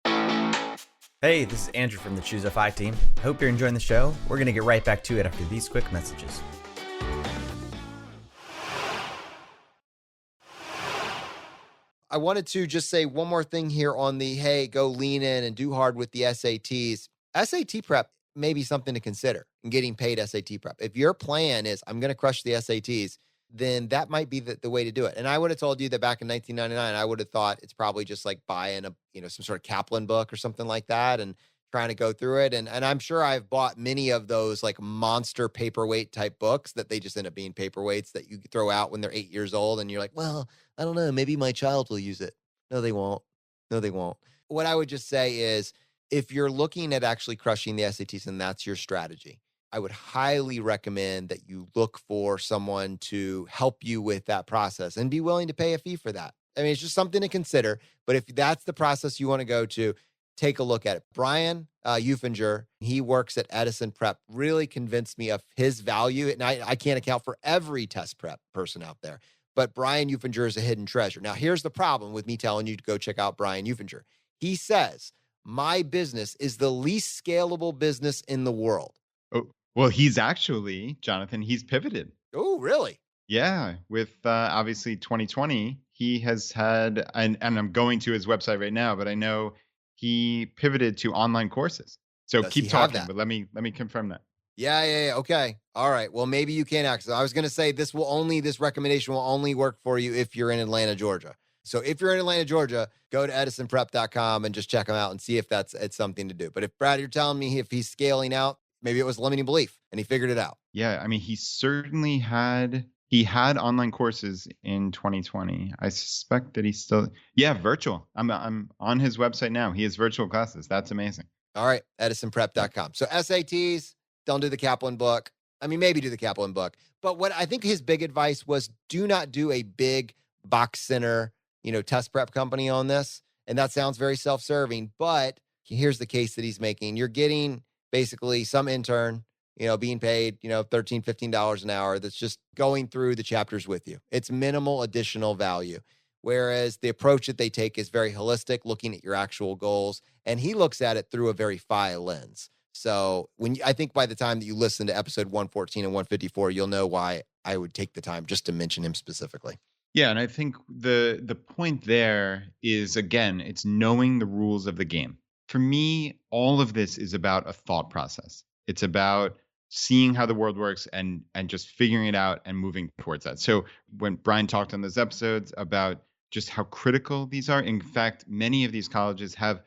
Speaker 6: Hey, this is Andrew from the ChooseFI team. I hope you're enjoying the show. We're going to get right back to it after these quick messages.
Speaker 2: I wanted to just say one more thing here on the, hey, go lean in and do hard with the SATs. SAT prep may be something to consider in getting paid SAT prep. If your plan is, I'm going to crush the SATs, then that might be the way to do it. And I would have told you that back in 1999, I would have thought it's probably just like buying some sort of Kaplan book or something like that and trying to go through it. And I'm sure I've bought many of those like monster paperweight type books that they just end up being paperweights that you throw out when they're 8 years old. And you're like, well, I don't know, maybe my child will use it. No, they won't. No, they won't. What I would just say is if you're looking at actually crushing the SATs and that's your strategy, I would highly recommend that you look for someone to help you with that process and be willing to pay a fee for that. I mean, it's just something to consider. But if that's the process you want to go to, take a look at it. Brian Euffinger, he works at Edison Prep, really convinced me of his value. And I can't account for every test prep person out there. But Brian Euffinger is a hidden treasure. Now, here's the problem with me telling you to go check out Brian Euffinger. He says, my business is the least scalable business in the world.
Speaker 3: Oh, well, he's actually, Jonathan, he's pivoted.
Speaker 2: Oh, really?
Speaker 3: Yeah. With obviously 2020, he has had, and I'm going to his website right now, but I know he pivoted to online courses. So keep talking, but let me confirm that.
Speaker 2: Yeah. Okay. All right. Well, maybe you can access. I was going to say this recommendation will only work for you if you're in Atlanta, Georgia. So if you're in Atlanta, Georgia, go to edisonprep.com and just check them out and see if it's something to do. But if Brad, you're telling me if he's scaling out, maybe it was limiting belief and he figured it out.
Speaker 3: Yeah. I mean, he certainly had online courses in 2020. I suspect that he's still, virtual. I'm on his website now. He has virtual classes. That's amazing.
Speaker 2: All right. edisonprep.com. So SATs, don't do the Kaplan book. I mean, maybe do the Kaplan book. But what I think his big advice was, do not do a big box center, test prep company on this. And that sounds very self-serving, but here's the case that he's making. You're getting basically some intern, being paid, $13, $15 an hour that's just going through the chapters with you. It's minimal additional value. Whereas the approach that they take is very holistic, looking at your actual goals. And he looks at it through a very FI lens. So I think by the time that you listen to episode 114 and 154, you'll know why I would take the time just to mention him specifically.
Speaker 3: Yeah, and I think the point there is, again, it's knowing the rules of the game. For me, all of this is about a thought process. It's about seeing how the world works and just figuring it out and moving towards that. So when Brian talked on those episodes about just how critical these are, in fact, many of these colleges have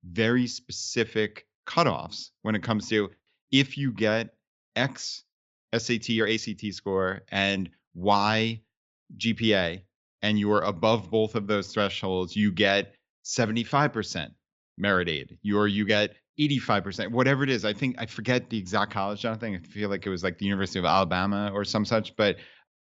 Speaker 3: very specific cutoffs when it comes to if you get X SAT or ACT score and Y GPA and you are above both of those thresholds, you get 75% merit aid. You get 85%, whatever it is. I think I forget the exact college, Jonathan. I feel like it was like the University of Alabama or some such, but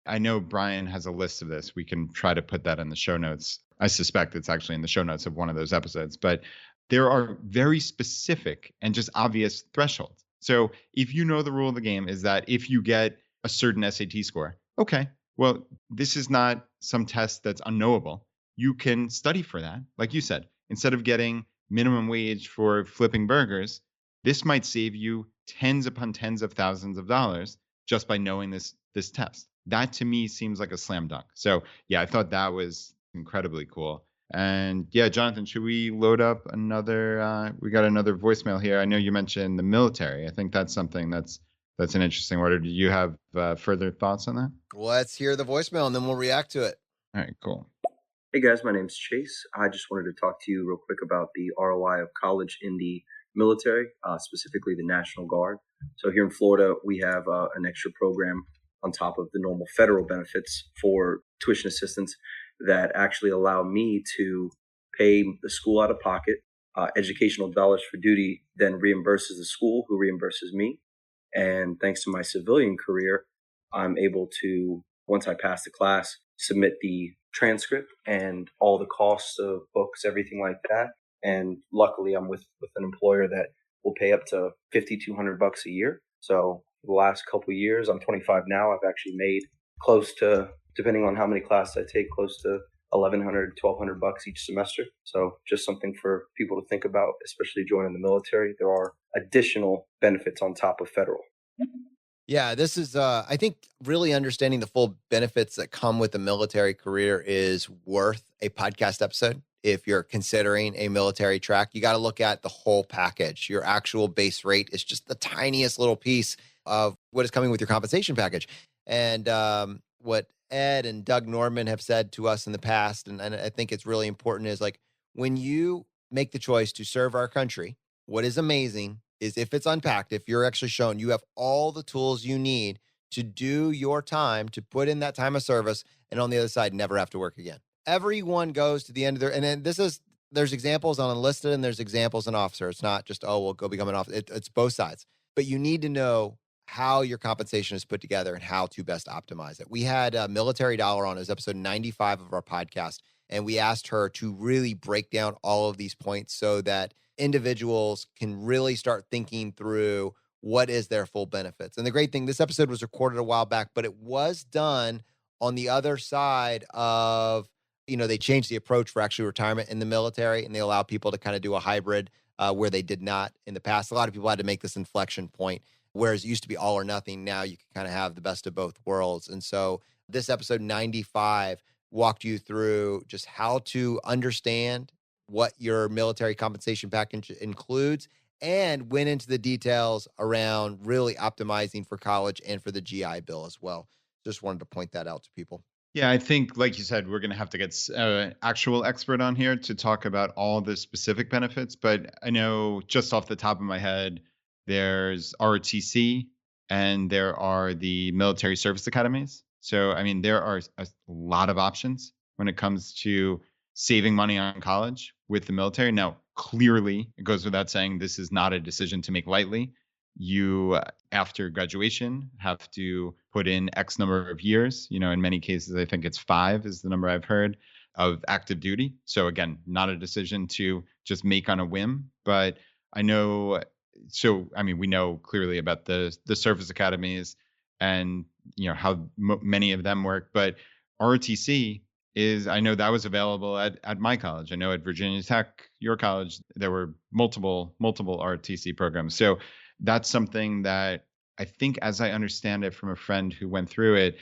Speaker 3: I know Brian has a list of this. We can try to put that in the show notes. I suspect it's actually in the show notes of one of those episodes, but there are very specific and just obvious thresholds. So if you know the rule of the game is that if you get a certain SAT score, okay, well, this is not some test that's unknowable. You can study for that. Like you said, instead of getting minimum wage for flipping burgers, this might save you tens upon tens of thousands of dollars just by knowing this test. That to me seems like a slam dunk. So yeah, I thought that was incredibly cool. And yeah, Jonathan, should we load up another? We got another voicemail here. I know you mentioned the military. I think that's something that's an interesting order. Do you have further thoughts on that?
Speaker 2: Let's hear the voicemail and then we'll react to it.
Speaker 3: All right, cool.
Speaker 7: Hey guys, my name's Chase. I just wanted to talk to you real quick about the ROI of college in the military, specifically the National Guard. So here in Florida, we have an extra program on top of the normal federal benefits for tuition assistance that actually allow me to pay the school out of pocket. Educational dollars for duty then reimburses the school, who reimburses me. And thanks to my civilian career, I'm able to, once I pass the class, submit the transcript and all the costs of books, everything like that. And luckily, I'm with an employer that will pay up to $5,200 a year. So for the last couple of years, I'm 25 now, I've actually made close to, depending on how many classes I take, close to $1,100, $1,200 each semester. So just something for people to think about, especially joining the military. There are additional benefits on top of federal.
Speaker 2: Yeah, this is, I think really understanding the full benefits that come with a military career is worth a podcast episode. If you're considering a military track, you got to look at the whole package. Your actual base rate is just the tiniest little piece of what is coming with your compensation package. And what Ed and Doug Norman have said to us in the past, and I think it's really important, is like when you make the choice to serve our country, what is amazing is if it's unpacked, if you're actually shown you have all the tools you need to do your time, to put in that time of service, and on the other side, never have to work again. Everyone goes to the end of their, and then there's examples on enlisted and there's examples on officer. It's not just, oh, we'll go become an officer. It's both sides. But you need to know how your compensation is put together and how to best optimize it. We had a Military Dollar on. It was episode 95 of our podcast. And we asked her to really break down all of these points so that individuals can really start thinking through what is their full benefits. And the great thing, this episode was recorded a while back, but it was done on the other side of, they changed the approach for actually retirement in the military, and they allow people to kind of do a hybrid where they did not in the past. A lot of people had to make this inflection point, whereas it used to be all or nothing. Now you can kind of have the best of both worlds. And so this episode 95 walked you through just how to understand what your military compensation package includes and went into the details around really optimizing for college and for the GI Bill as well. Just wanted to point that out to people.
Speaker 3: Yeah, I think, like you said, we're going to have to get an actual expert on here to talk about all the specific benefits. But I know just off the top of my head, there's ROTC and there are the military service academies. So, I mean, there are a lot of options when it comes to saving money on college with the military. Now, clearly, it goes without saying, this is not a decision to make lightly. You, after graduation, have to put in X number of years. In many cases, I think it's 5 is the number I've heard of active duty. So again, not a decision to just make on a whim. But I know, we know clearly about the service academies and how many of them work. But ROTC is, I know that was available at my college. I know at Virginia Tech, your college, there were multiple ROTC programs. So that's something that I think, as I understand it from a friend who went through it,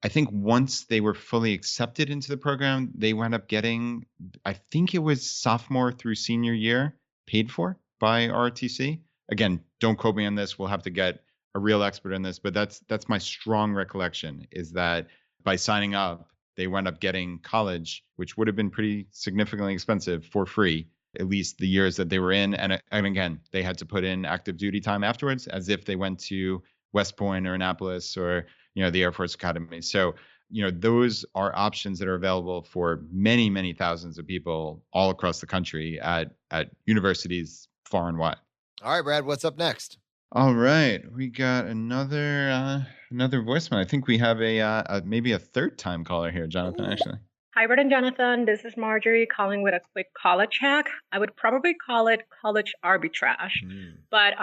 Speaker 3: I think once they were fully accepted into the program, they wound up getting, I think it was sophomore through senior year, paid for by ROTC. Again, don't quote me on this. We'll have to get a real expert on this, but that's my strong recollection, is that by signing up, they wound up getting college, which would have been pretty significantly expensive, for free, at least the years that they were in. And again, they had to put in active duty time afterwards, as if they went to West Point or Annapolis or the Air Force Academy. So those are options that are available for many, many thousands of people all across the country at universities far and wide.
Speaker 2: All right, Brad, what's up next?
Speaker 3: All right, we got another voicemail. I think we have a maybe a third time caller here, Jonathan.
Speaker 2: Ooh.
Speaker 3: Actually.
Speaker 8: Hi, Brett and Jonathan. This is Marjorie calling with a quick college hack. I would probably call it college arbitrage. But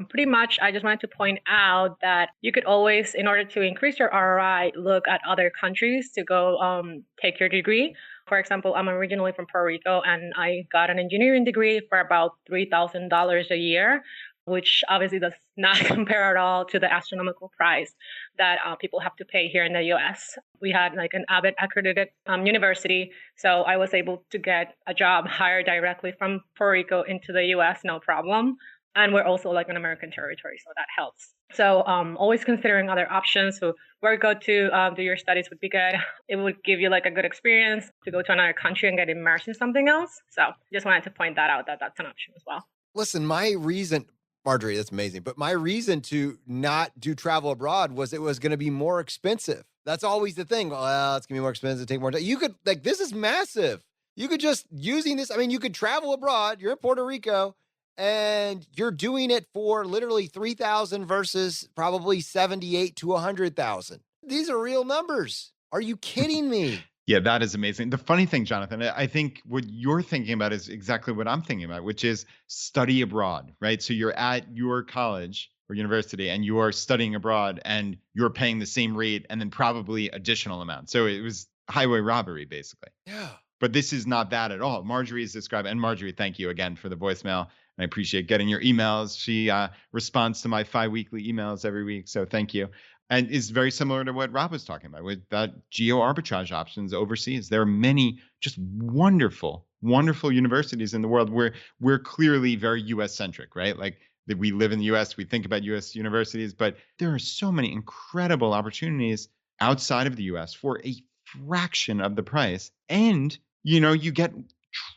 Speaker 8: pretty much, I just wanted to point out that you could always, in order to increase your ROI, look at other countries to go take your degree. For example, I'm originally from Puerto Rico, and I got an engineering degree for about $3,000 a year, which obviously does not compare at all to the astronomical price that people have to pay here in the US. We had like an Abbott accredited university, so I was able to get a job hired directly from Puerto Rico into the US, no problem. And we're also like an American territory, so that helps. So always considering other options. So where to go to do your studies would be good. It would give you like a good experience to go to another country and get immersed in something else. So just wanted to point that out, that that's an option as well.
Speaker 2: Listen, my reason, Marjorie, that's amazing. But my reason to not do travel abroad was it was going to be more expensive. That's always the thing. Well, it's going to be more expensive, take more time. You could, like, this is massive. You could just, using this, I mean, you could travel abroad. You're in Puerto Rico and you're doing it for literally 3,000 versus probably 78 to 100,000. These are real numbers. Are you kidding me?
Speaker 3: Yeah, that is amazing. The funny thing, Jonathan, I think what you're thinking about is exactly what I'm thinking about, which is study abroad, right? So you're at your college or university and you are studying abroad and you're paying the same rate and then probably additional amount. So it was highway robbery, basically.
Speaker 2: Yeah.
Speaker 3: But this is not that at all. Marjorie is describing, and Marjorie, thank you again for the voicemail. And I appreciate getting your emails. She responds to my weekly emails every week. So thank you. And is very similar to what Rob was talking about with that geo-arbitrage options overseas. There are many just wonderful, wonderful universities in the world where we're clearly very US-centric, right? Like that we live in the US, we think about US universities, but there are so many incredible opportunities outside of the US for a fraction of the price. And, you get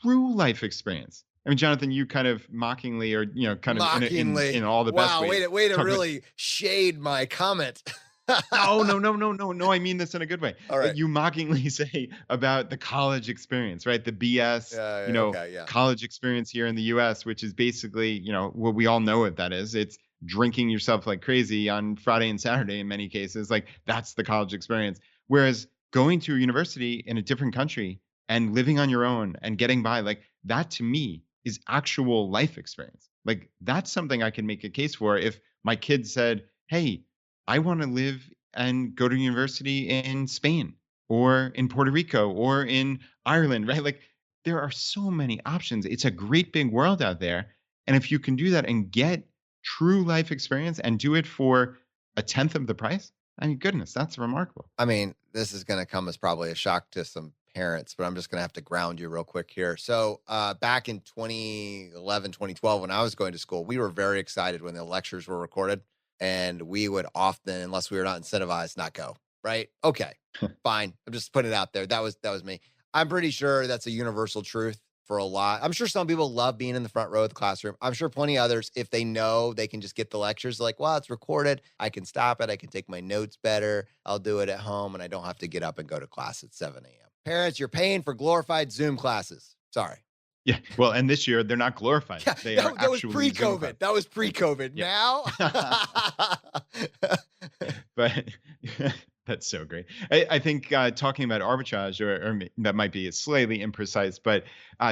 Speaker 3: true life experience. I mean, Jonathan, you kind of mockingly or, kind of in all the best ways.
Speaker 2: Wow, way to really shade my comment.
Speaker 3: No. I mean this in a good way.
Speaker 2: All right.
Speaker 3: You mockingly say about the college experience, right? The BS, college experience here in the US, which is basically, what we all know what that is. It's drinking yourself like crazy on Friday and Saturday in many cases. Like that's the college experience. Whereas going to a university in a different country and living on your own and getting by, like that to me is actual life experience. Like that's something I can make a case for if my kid said, hey, I want to live and go to university in Spain or in Puerto Rico or in Ireland, right? Like there are so many options. It's a great big world out there. And if you can do that and get true life experience and do it for a tenth of the price, I mean, goodness, that's remarkable.
Speaker 2: I mean, this is going to come as probably a shock to some parents, but I'm just going to have to ground you real quick here. So back in 2011, 2012, when I was going to school, we were very excited when the lectures were recorded, and we would often, unless we were not incentivized, not go, right? Okay, fine. I'm just putting it out there. That was me. I'm pretty sure that's a universal truth for a lot. I'm sure some people love being in the front row of the classroom. I'm sure plenty of others, if they know they can just get the lectures, like, well, it's recorded. I can stop it. I can take my notes better. I'll do it at home, and I don't have to get up and go to class at 7 a.m. Parents, you're paying for glorified Zoom classes. Sorry.
Speaker 3: Yeah. Well, and this year they're not glorified.
Speaker 2: Yeah,
Speaker 3: they
Speaker 2: that was pre-COVID. That was pre-COVID.
Speaker 3: Yeah.
Speaker 2: Now.
Speaker 3: But that's so great. I think talking about arbitrage, or that might be slightly imprecise, but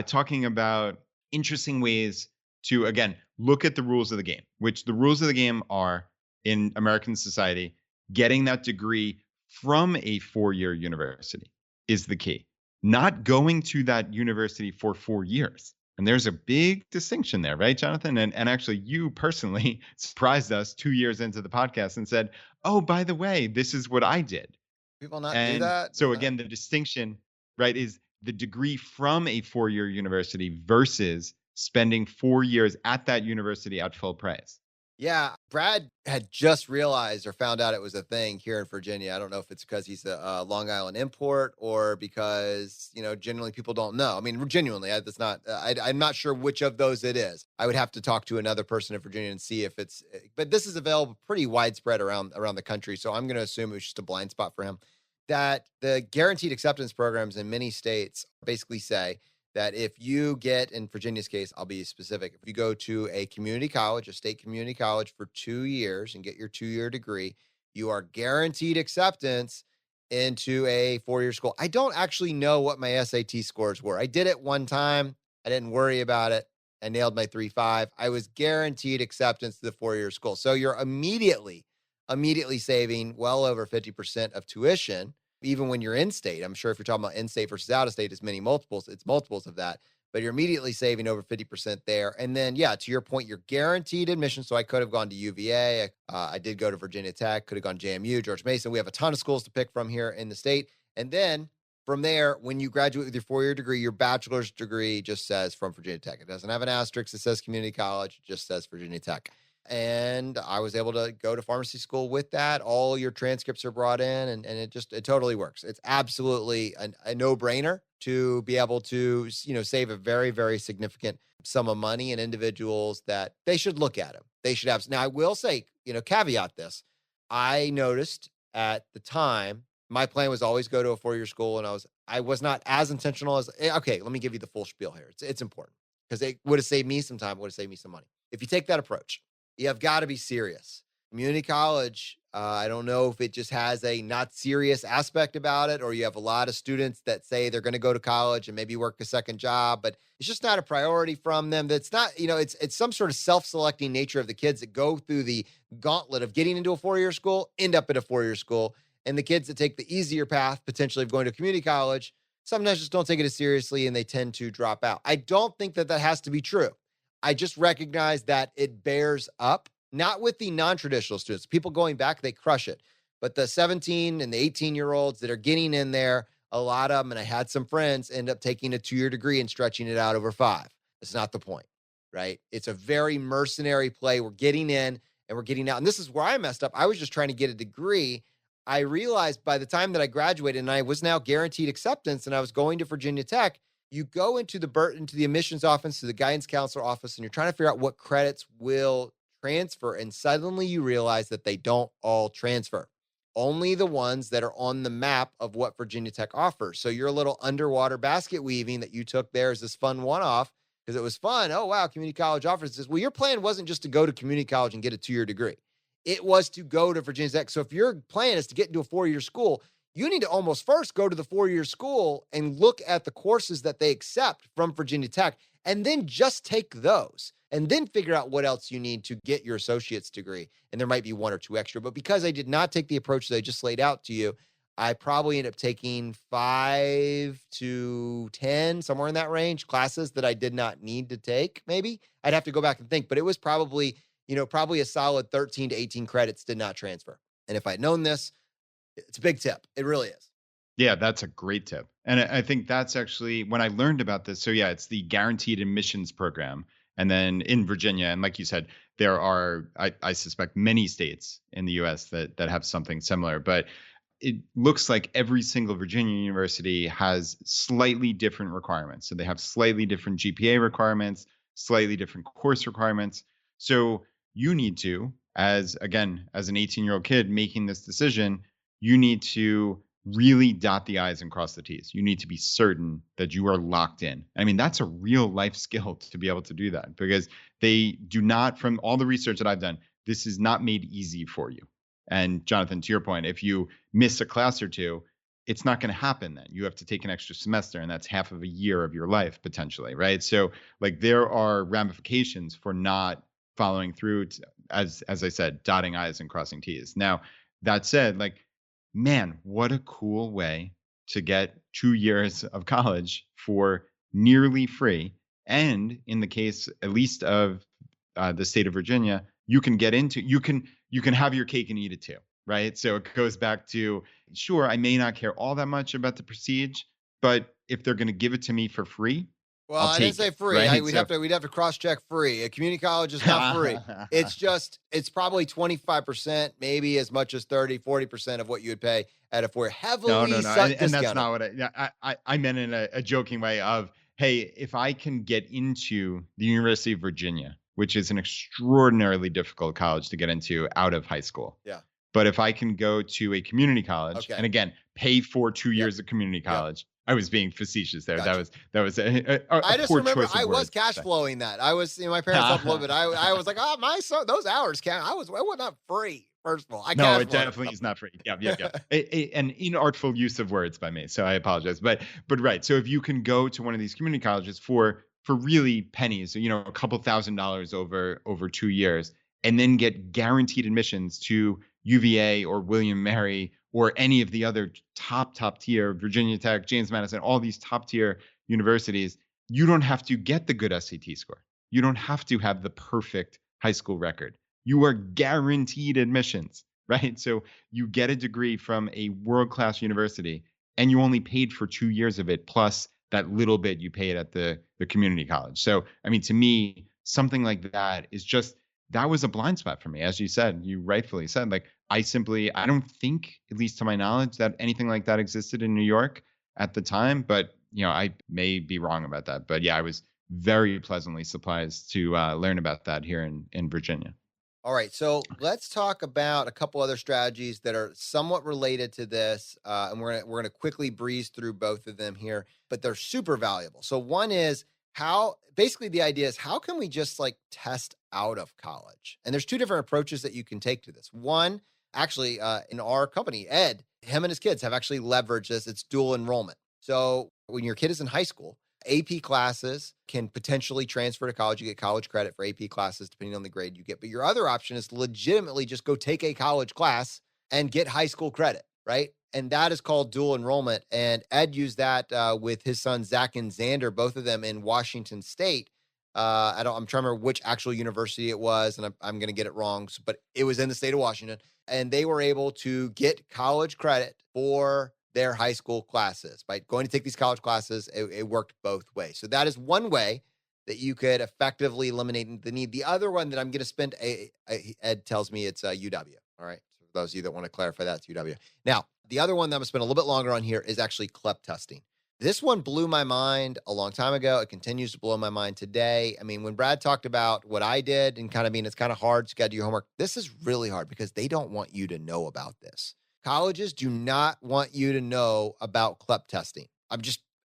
Speaker 3: talking about interesting ways to, again, look at the rules of the game, which the rules of the game are in American society, getting that degree from a 4-year university is the key. Not going to that university for 4 years. And there's a big distinction there, right, Jonathan? And actually, you personally surprised us 2 years into the podcast and said, oh, by the way, this is what I did.
Speaker 2: People not do
Speaker 3: And
Speaker 2: that?
Speaker 3: so
Speaker 2: No.
Speaker 3: again, the distinction, right, is the degree from a 4-year university versus spending 4 years at that university at full price.
Speaker 2: Yeah, Brad had just realized or found out it was a thing here in Virginia. I don't know if it's because he's a Long Island import or because, generally people don't know. I mean, genuinely, that's not, I'm not sure which of those it is. I would have to talk to another person in Virginia and see if it's, but this is available pretty widespread around the country. So I'm going to assume it was just a blind spot for him. That the guaranteed acceptance programs in many states basically say that if you get, in Virginia's case, I'll be specific, if you go to a community college, a state community college for 2 years and get your 2-year degree, you are guaranteed acceptance into a 4-year school. I don't actually know what my SAT scores were. I did it one time. I didn't worry about it. I nailed my 3.5. I was guaranteed acceptance to the 4-year school. So you're immediately saving well over 50% of tuition. Even when you're in state. I'm sure if you're talking about in-state versus out-of-state, it's multiples of that, but you're immediately saving over 50% there. And then, yeah, to your point, you're guaranteed admission. So I could have gone to UVA. I did go to Virginia Tech, could have gone JMU, George Mason. We have a ton of schools to pick from here in the state. And then from there, when you graduate with your 4-year degree, your bachelor's degree just says from Virginia Tech. It doesn't have an asterisk. It says community college. It just says Virginia Tech. And I was able to go to pharmacy school with that. All your transcripts are brought in and it totally works. It's absolutely a no-brainer to be able to, save a very, very significant sum of money, and individuals that they should look at them. They should have. Now, I will say, caveat this. I noticed at the time, my plan was always go to a 4-year school, and I was not as intentional as, okay, let me give you the full spiel here. It's important because it would have saved me some time, would have saved me some money. If you take that approach, you have got to be serious. Community college, I don't know if it just has a not serious aspect about it, or you have a lot of students that say they're going to go to college and maybe work a second job, but it's just not a priority from them. That's not, it's some sort of self-selecting nature of the kids that go through the gauntlet of getting into a 4-year school, end up at a 4-year school. And the kids that take the easier path, potentially of going to community college, sometimes just don't take it as seriously and they tend to drop out. I don't think that has to be true. I just recognize that it bears up, not with the non-traditional students. People going back, they crush it. But the 17 and the 18-year-olds that are getting in there, a lot of them, and I had some friends end up taking a 2-year degree and stretching it out over 5. It's not the point, right? It's a very mercenary play. We're getting in and we're getting out. And this is where I messed up. I was just trying to get a degree. I realized by the time that I graduated and I was now guaranteed acceptance and I was going to Virginia Tech, you go into the admissions office, to the guidance counselor office, and you're trying to figure out what credits will transfer. And suddenly you realize that they don't all transfer. Only the ones that are on the map of what Virginia Tech offers. So your little underwater basket weaving that you took there is this fun one-off because it was fun. Oh, wow, community college offers this. Well, your plan wasn't just to go to community college and get a 2-year degree. It was to go to Virginia Tech. So if your plan is to get into a 4-year school, you need to almost first go to the 4-year school and look at the courses that they accept from Virginia Tech, and then just take those and then figure out what else you need to get your associate's degree. And there might be 1 or 2 extra, but because I did not take the approach that I just laid out to you, I probably ended up taking 5 to 10, somewhere in that range, classes that I did not need to take. Maybe I'd have to go back and think, but it was probably a solid 13 to 18 credits did not transfer. And if I'd known this, it's a big tip. It really is.
Speaker 3: Yeah, that's a great tip. And I think that's actually when I learned about this. So yeah, it's the guaranteed admissions program. And then in Virginia, and like you said, there are, I suspect, many states in the US that have something similar. But it looks like every single Virginia university has slightly different requirements. So they have slightly different GPA requirements, slightly different course requirements. So you need to, as an 18-year-old kid making this decision, you need to really dot the I's and cross the T's. You need to be certain that you are locked in. I mean, that's a real life skill to be able to do that, because they do not, from all the research that I've done, this is not made easy for you. And Jonathan, to your point, if you miss a class or two, it's not going to happen then. You have to take an extra semester, and that's half of a year of your life potentially, right? So like there are ramifications for not following through, as I said, dotting I's and crossing T's. Now, that said, like, man, what a cool way to get 2 years of college for nearly free. And in the case, at least of the state of Virginia, you can get into, you can have your cake and eat it too, right? So it goes back to, sure, I may not care all that much about the prestige, but if they're going to give it to me for free,
Speaker 2: Well,
Speaker 3: I'll
Speaker 2: I didn't
Speaker 3: take
Speaker 2: say
Speaker 3: it,
Speaker 2: free.
Speaker 3: right?
Speaker 2: We'd have to cross-check free. A community college is not free. It's probably 25%, maybe as much as 30-40% of what you would pay at if we're heavily
Speaker 3: No. And that's
Speaker 2: discounted.
Speaker 3: not what I meant in a joking way of, hey, if I can get into the University of Virginia, which is an extraordinarily difficult college to get into out of high school.
Speaker 2: Yeah.
Speaker 3: But if I can go to a community college,
Speaker 2: Okay.
Speaker 3: and again, pay for 2 years of community college, I was being facetious there.
Speaker 2: Gotcha.
Speaker 3: That was a
Speaker 2: I just
Speaker 3: poor
Speaker 2: remember
Speaker 3: choice of
Speaker 2: I was
Speaker 3: words.
Speaker 2: cash flowing that. I was, my parents helped a little bit. I was like, oh, my son, those hours count. It was not free. First of all,
Speaker 3: No, it definitely is not free. Yeah. An inartful use of words by me, so I apologize. But right. So if you can go to one of these community colleges for really pennies, a couple $1,000s over 2 years, and then get guaranteed admissions to UVA or William Mary or any of the other top tier, Virginia Tech, James Madison, all these top tier universities, you don't have to get the good SAT score. You don't have to have the perfect high school record. You are guaranteed admissions, right? So you get a degree from a world-class university and you only paid for 2 years of it, plus that little bit you paid at the community college. So, I mean, to me, something like that is just, that was a blind spot for me. As you said, you rightfully said, like, I don't think, at least to my knowledge, that anything like that existed in New York at the time. But, I may be wrong about that. But yeah, I was very pleasantly surprised to learn about that here in Virginia.
Speaker 2: All right, so let's talk about a couple other strategies that are somewhat related to this, and we're gonna quickly breeze through both of them here, but they're super valuable. So one is basically the idea is, how can we just like test out of college? And there's two different approaches that you can take to this. One, actually, in our company, Ed, him and his kids have actually leveraged this. It's dual enrollment. So when your kid is in high school, AP classes can potentially transfer to college. You get college credit for AP classes, depending on the grade you get. But your other option is legitimately just go take a college class and get high school credit, right? And that is called dual enrollment. And Ed used that with his sons, Zach and Xander, both of them in Washington State. I'm trying to remember which actual university it was, and I'm going to get it wrong, but it was in the state of Washington. And they were able to get college credit for their high school classes. By going to take these college classes, it worked both ways. So that is one way that you could effectively eliminate the need. The other one that I'm going to spend, Ed tells me it's UW. All right. So for those of you that want to clarify, that's UW. Now, the other one that I'm going to spend a little bit longer on here is actually CLEP testing. This one blew my mind a long time ago. It continues to blow my mind today. I mean, when Brad talked about what I did and it's kind of hard, so you got to do your homework. This is really hard because they don't want you to know about this. Colleges do not want you to know about CLEP testing.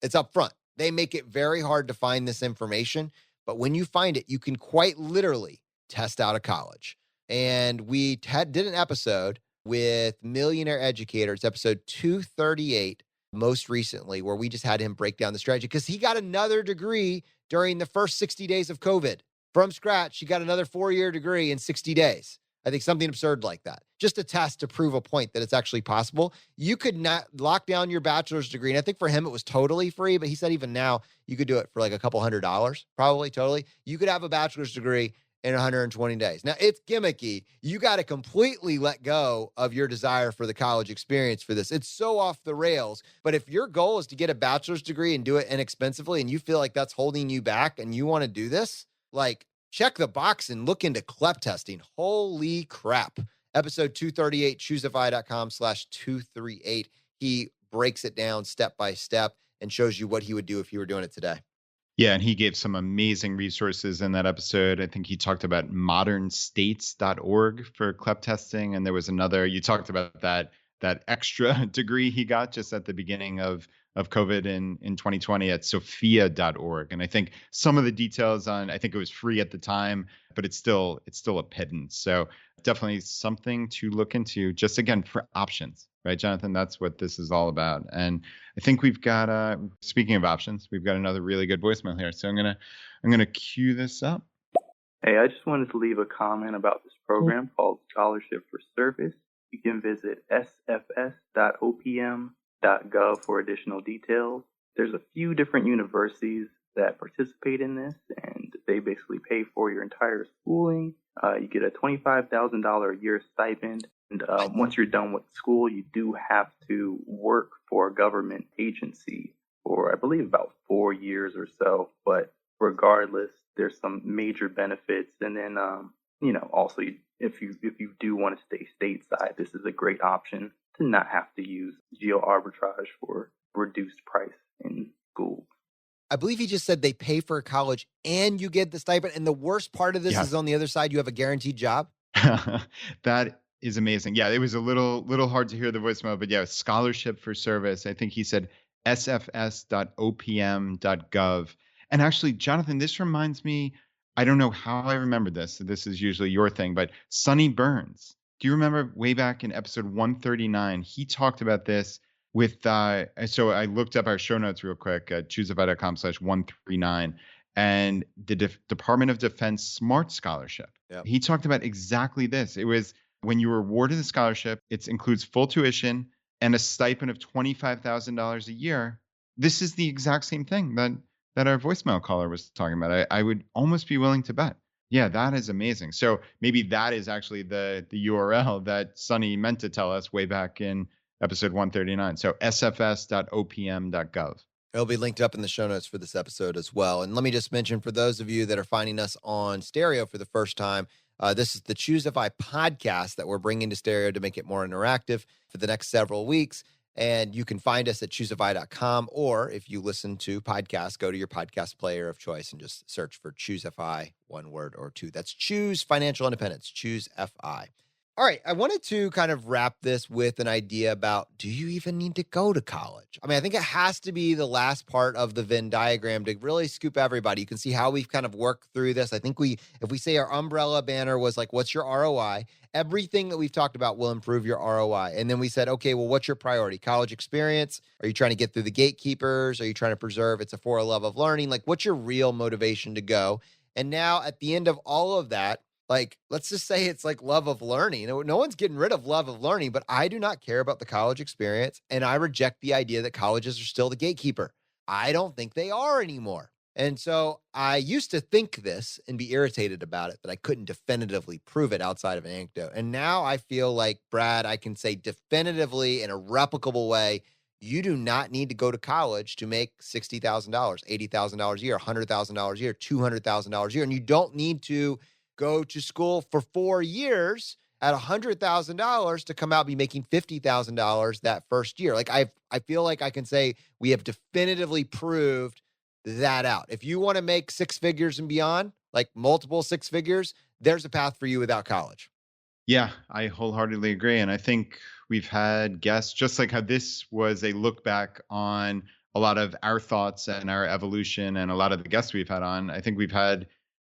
Speaker 2: It's up front. They make it very hard to find this information, but when you find it, you can quite literally test out of college. And we did an episode with Millionaire Educators, episode 238, most recently, where we just had him break down the strategy because he got another degree during the first 60 days of COVID. From scratch, he got another 4-year degree in 60 days. I think something absurd like that. Just a test to prove a point that it's actually possible. You could not lock down your bachelor's degree. And I think for him, it was totally free, but he said even now you could do it for like a couple $100, probably totally. You could have a bachelor's degree in 120 days. Now it's gimmicky. You got to completely let go of your desire for the college experience for this. It's so off the rails. But if your goal is to get a bachelor's degree and do it inexpensively, and you feel like that's holding you back and you want to do this, like, check the box and look into CLEP testing. Holy crap. Episode 238, ChooseFI.com/238. He breaks it down step by step and shows you what he would do if he were doing it today.
Speaker 3: Yeah, and he gave some amazing resources in that episode. I think he talked about modernstates.org for CLEP testing. And there was another, you talked about that extra degree he got just at the beginning of COVID in 2020 at sophia.org. And I think some of the details I think it was free at the time, but it's still a pittance. So definitely something to look into, just again, for options, right, Jonathan? That's what this is all about. And I think we've got, speaking of options, we've got another really good voicemail here. So I'm gonna cue this up.
Speaker 9: Hey, I just wanted to leave a comment about this program called Scholarship for Service. You can visit sfs.opm.gov for additional details. There's a few different universities that participate in this, and they basically pay for your entire schooling. You get a $25,000 a year stipend And once you're done with school, you do have to work for a government agency for, I believe, about 4 years or so. But regardless, there's some major benefits. And then, also, if you do want to stay stateside, this is a great option to not have to use geo-arbitrage for reduced price in school.
Speaker 2: I believe he just said they pay for college and you get the stipend. And the worst part of this is on the other side, you have a guaranteed job.
Speaker 3: That is amazing. Yeah, it was a little hard to hear the voicemail, but yeah, scholarship for service. I think he said sfs.opm.gov. And actually, Jonathan, this reminds me, I don't know how I remember this. So this is usually your thing, but Sonny Burns. Do you remember way back in episode 139? He talked about this with, so I looked up our show notes real quick at ChooseFI.com/139 and the Department of Defense Smart Scholarship. Yep. He talked about exactly this. It was when you were awarded the scholarship, it includes full tuition and a stipend of $25,000 a year. This is the exact same thing that our voicemail caller was talking about. I would almost be willing to bet. Yeah, that is amazing. So maybe that is actually the URL that Sonny meant to tell us way back in episode 139. So sfs.opm.gov.
Speaker 2: It'll be linked up in the show notes for this episode as well. And let me just mention, for those of you that are finding us on stereo for the first time, this is the ChooseFI podcast that we're bringing to stereo to make it more interactive for the next several weeks. And you can find us at ChooseFI.com, or if you listen to podcasts, go to your podcast player of choice and just search for ChooseFI, one word or two. That's Choose Financial Independence, ChooseFI. All right, I wanted to kind of wrap this with an idea about, do you even need to go to college? I mean, I think it has to be the last part of the Venn diagram to really scoop everybody. You can see how we've kind of worked through this. I think if we say our umbrella banner was like, what's your ROI? Everything that we've talked about will improve your ROI. And then we said, okay, well, what's your priority? College experience? Are you trying to get through the gatekeepers? Are you trying to preserve it's a for a love of learning? Like, what's your real motivation to go? And now at the end of all of that, like, let's just say it's like love of learning. No one's getting rid of love of learning, but I do not care about the college experience. And I reject the idea that colleges are still the gatekeeper. I don't think they are anymore. And so I used to think this and be irritated about it, that I couldn't definitively prove it outside of an anecdote. And now I feel like, Brad, I can say definitively in a replicable way, you do not need to go to college to make $60,000, $80,000 a year, $100,000 a year, $200,000 a year. And you don't need to go to school for 4 years at $100,000 to come out be making $50,000 that first year. Like I feel like I can say we have definitively proved that out. If you want to make six figures and beyond, like multiple six figures, there's a path for you without college.
Speaker 3: Yeah, I wholeheartedly agree. And I think we've had guests, just like how this was a look back on a lot of our thoughts and our evolution and a lot of the guests we've had on. I think we've had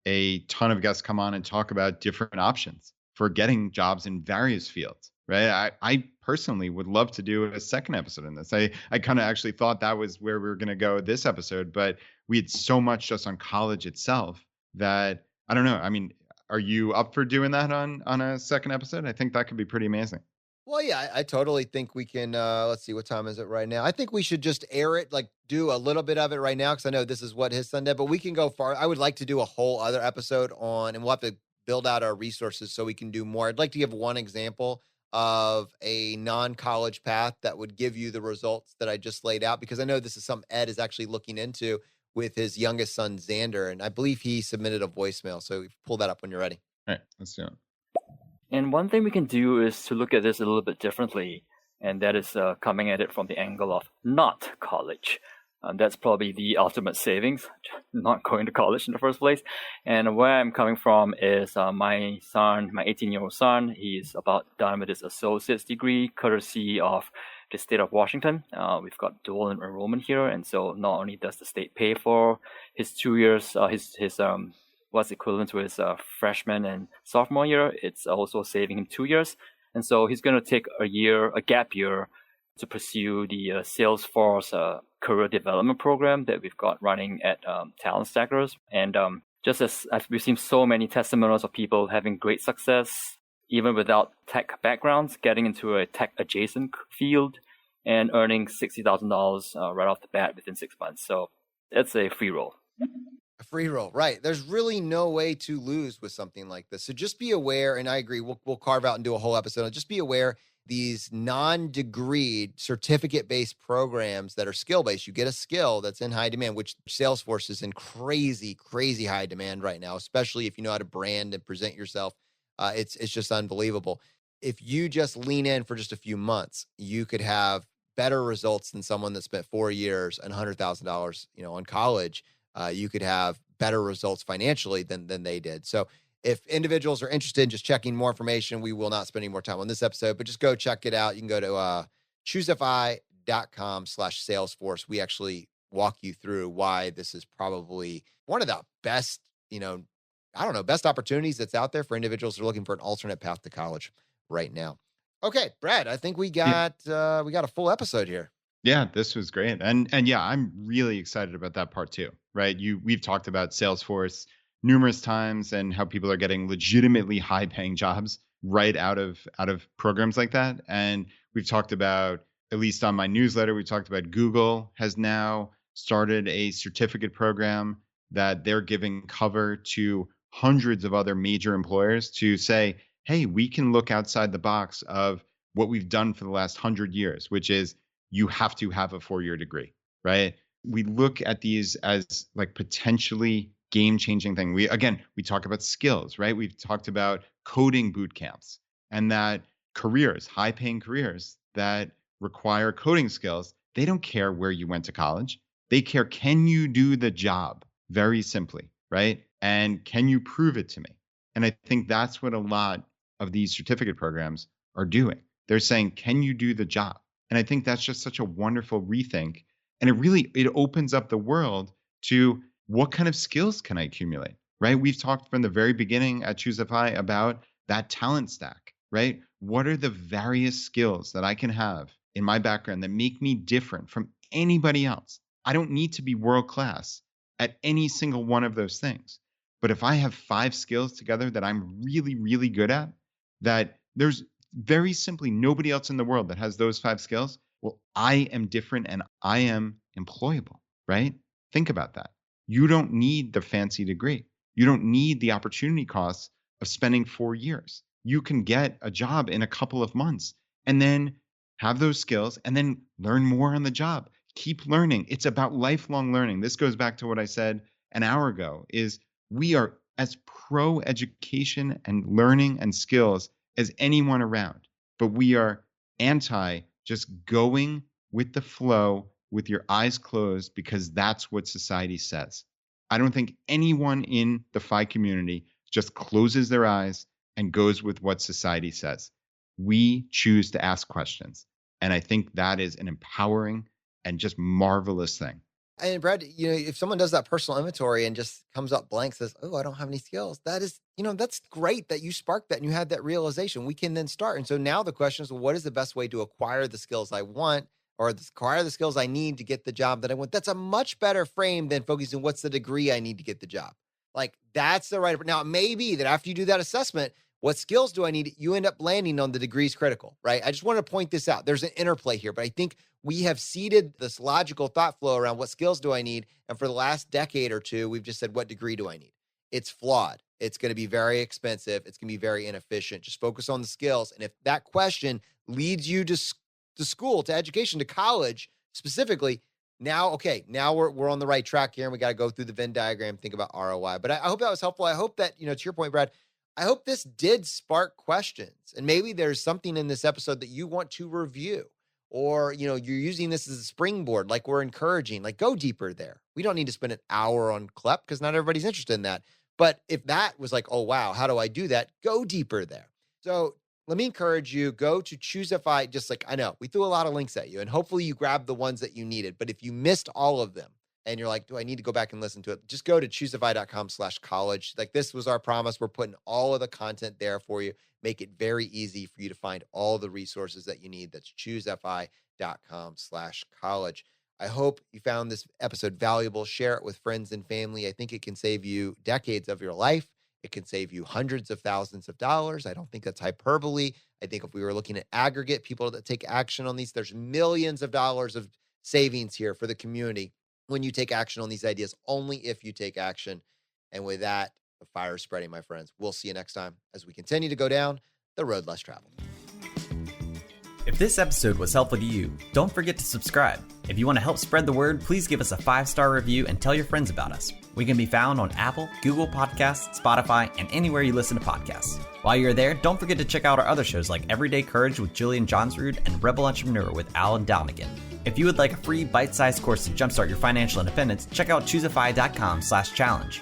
Speaker 3: a ton of guests come on and talk about different options for getting jobs in various fields, right? I personally would love to do a second episode in this. I kind of actually thought that was where we were going to go this episode, but we had so much just on college itself that I don't know. I mean, are you up for doing that on a second episode? I think that could be pretty amazing.
Speaker 2: Well, yeah, I totally think we can, let's see, what time is it right now? I think we should just air it, like do a little bit of it right now, because I know this is what his son did, but we can go far. I would like to do a whole other episode on, and we'll have to build out our resources so we can do more. I'd like to give one example of a non-college path that would give you the results that I just laid out, because I know this is something Ed is actually looking into with his youngest son, Xander, and I believe he submitted a voicemail. So pull that up when you're ready.
Speaker 3: All right, let's do it.
Speaker 10: And one thing we can do is to look at this a little bit differently, and that is coming at it from the angle of not college. That's probably the ultimate savings, not going to college in the first place. And where I'm coming from is my son, my 18-year-old son, he's about done with his associate's degree, courtesy of the state of Washington. We've got dual enrollment here, and so not only does the state pay for his 2 years, his what's equivalent to his freshman and sophomore year, it's also saving him 2 years. And so he's going to take a gap year, to pursue the Salesforce career development program that we've got running at Talent Stackers. And just as we've seen so many testimonials of people having great success, even without tech backgrounds, getting into a tech adjacent field and earning $60,000 right off the bat within 6 months. So it's a free roll.
Speaker 2: A free roll, right? There's really no way to lose with something like this. So just be aware, and I agree. We'll carve out and do a whole episode. Just be aware these non-degreed certificate-based programs that are skill-based. You get a skill that's in high demand, which Salesforce is in crazy, crazy high demand right now, especially if you know how to brand and present yourself. It's just unbelievable. If you just lean in for just a few months, you could have better results than someone that spent 4 years and $100,000, on college. You could have better results financially than they did. So if individuals are interested in just checking more information, we will not spend any more time on this episode, but just go check it out. You can go to ChooseFI.com/Salesforce. We actually walk you through why this is probably one of the best, best opportunities that's out there for individuals who are looking for an alternate path to college right now. Okay, Brad, I think we got a full episode here.
Speaker 3: Yeah, this was great. And yeah, I'm really excited about that part too, right? We've talked about Salesforce numerous times and how people are getting legitimately high paying jobs right out of programs like that. And we've talked about, at least on my newsletter, we talked about Google has now started a certificate program that they're giving cover to hundreds of other major employers to say, hey, we can look outside the box of what we've done for the last 100 years, which is you have to have a 4-year degree, right? We look at these as like potentially game-changing thing. We talk about skills, right? We've talked about coding boot camps and that careers, high-paying careers that require coding skills, they don't care where you went to college. They care, can you do the job? Very simply, right? And can you prove it to me? And I think that's what a lot of these certificate programs are doing. They're saying, can you do the job? And I think that's just such a wonderful rethink. And it opens up the world to what kind of skills can I accumulate, right? We've talked from the very beginning at ChooseFI about that talent stack, right? What are the various skills that I can have in my background that make me different from anybody else? I don't need to be world class at any single one of those things. But if I have 5 skills together that I'm really, really good at, that there's very simply nobody else in the world that has those 5 skills, well, I am different and I am employable, right? Think about that. You don't need the fancy degree. You don't need the opportunity costs of spending 4 years. You can get a job in a couple of months and then have those skills and then learn more on the job. Keep learning. It's about lifelong learning. This goes back to what I said an hour ago, is we are as pro education and learning and skills as anyone around, but we are anti just going with the flow with your eyes closed because that's what society says. I don't think anyone in the FI community just closes their eyes and goes with what society says. We choose to ask questions. And I think that is an empowering and just marvelous thing.
Speaker 2: And Brad, if someone does that personal inventory and just comes up blank, says, oh, I don't have any skills, that is, that's great that you sparked that and you had that realization. We can then start. And so now the question is, well, what is the best way to acquire the skills I want or acquire the skills I need to get the job that I want? That's a much better frame than focusing what's the degree I need to get the job. Like that's the right. Now, it may be that after you do that assessment, what skills do I need? You end up landing on the degrees critical, right? I just want to point this out. There's an interplay here, but I think we have seeded this logical thought flow around what skills do I need? And for the last decade or two, we've just said, what degree do I need? It's flawed. It's going to be very expensive. It's going to be very inefficient. Just focus on the skills. And if that question leads you to school, to education, to college specifically, now we're on the right track here and we got to go through the Venn diagram, think about ROI. But I hope that was helpful. I hope that, to your point, Brad, I hope this did spark questions. And maybe there's something in this episode that you want to review. Or, you're using this as a springboard, like we're encouraging, like go deeper there. We don't need to spend an hour on CLEP because not everybody's interested in that. But if that was like, oh, wow, how do I do that? Go deeper there. So let me encourage you, go to ChooseFI. Just like, I know we threw a lot of links at you and hopefully you grabbed the ones that you needed. But if you missed all of them and you're like, do I need to go back and listen to it? Just go to ChooseFI.com/college. Like this was our promise. We're putting all of the content there for you. Make it very easy for you to find all the resources that you need. That's ChooseFI.com/college. I hope you found this episode valuable. Share it with friends and family. I think it can save you decades of your life. It can save you hundreds of thousands of dollars. I don't think that's hyperbole. I think if we were looking at aggregate people that take action on these, there's millions of dollars of savings here for the community when you take action on these ideas, only if you take action. And with that, the fire is spreading, my friends. We'll see you next time as we continue to go down the road less traveled.
Speaker 6: If this episode was helpful to you, don't forget to subscribe. If you want to help spread the word, please give us a 5-star review and tell your friends about us. We can be found on Apple, Google Podcasts, Spotify, and anywhere you listen to podcasts. While you're there, don't forget to check out our other shows like Everyday Courage with Julian Johnsrud and Rebel Entrepreneur with Alan Dalnigan. If you would like a free bite-sized course to jumpstart your financial independence, check out ChooseFI.com/challenge.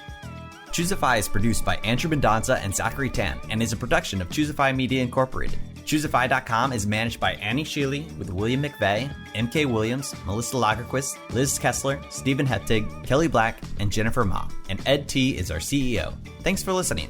Speaker 6: ChooseFI is produced by Andrew Mendoza and Zachary Tan and is a production of ChooseFI Media Incorporated. ChooseFI.com is managed by Annie Shealy with William McVeigh, MK Williams, Melissa Lagerquist, Liz Kessler, Stephen Heptig, Kelly Black, and Jennifer Ma. And Ed T is our CEO. Thanks for listening.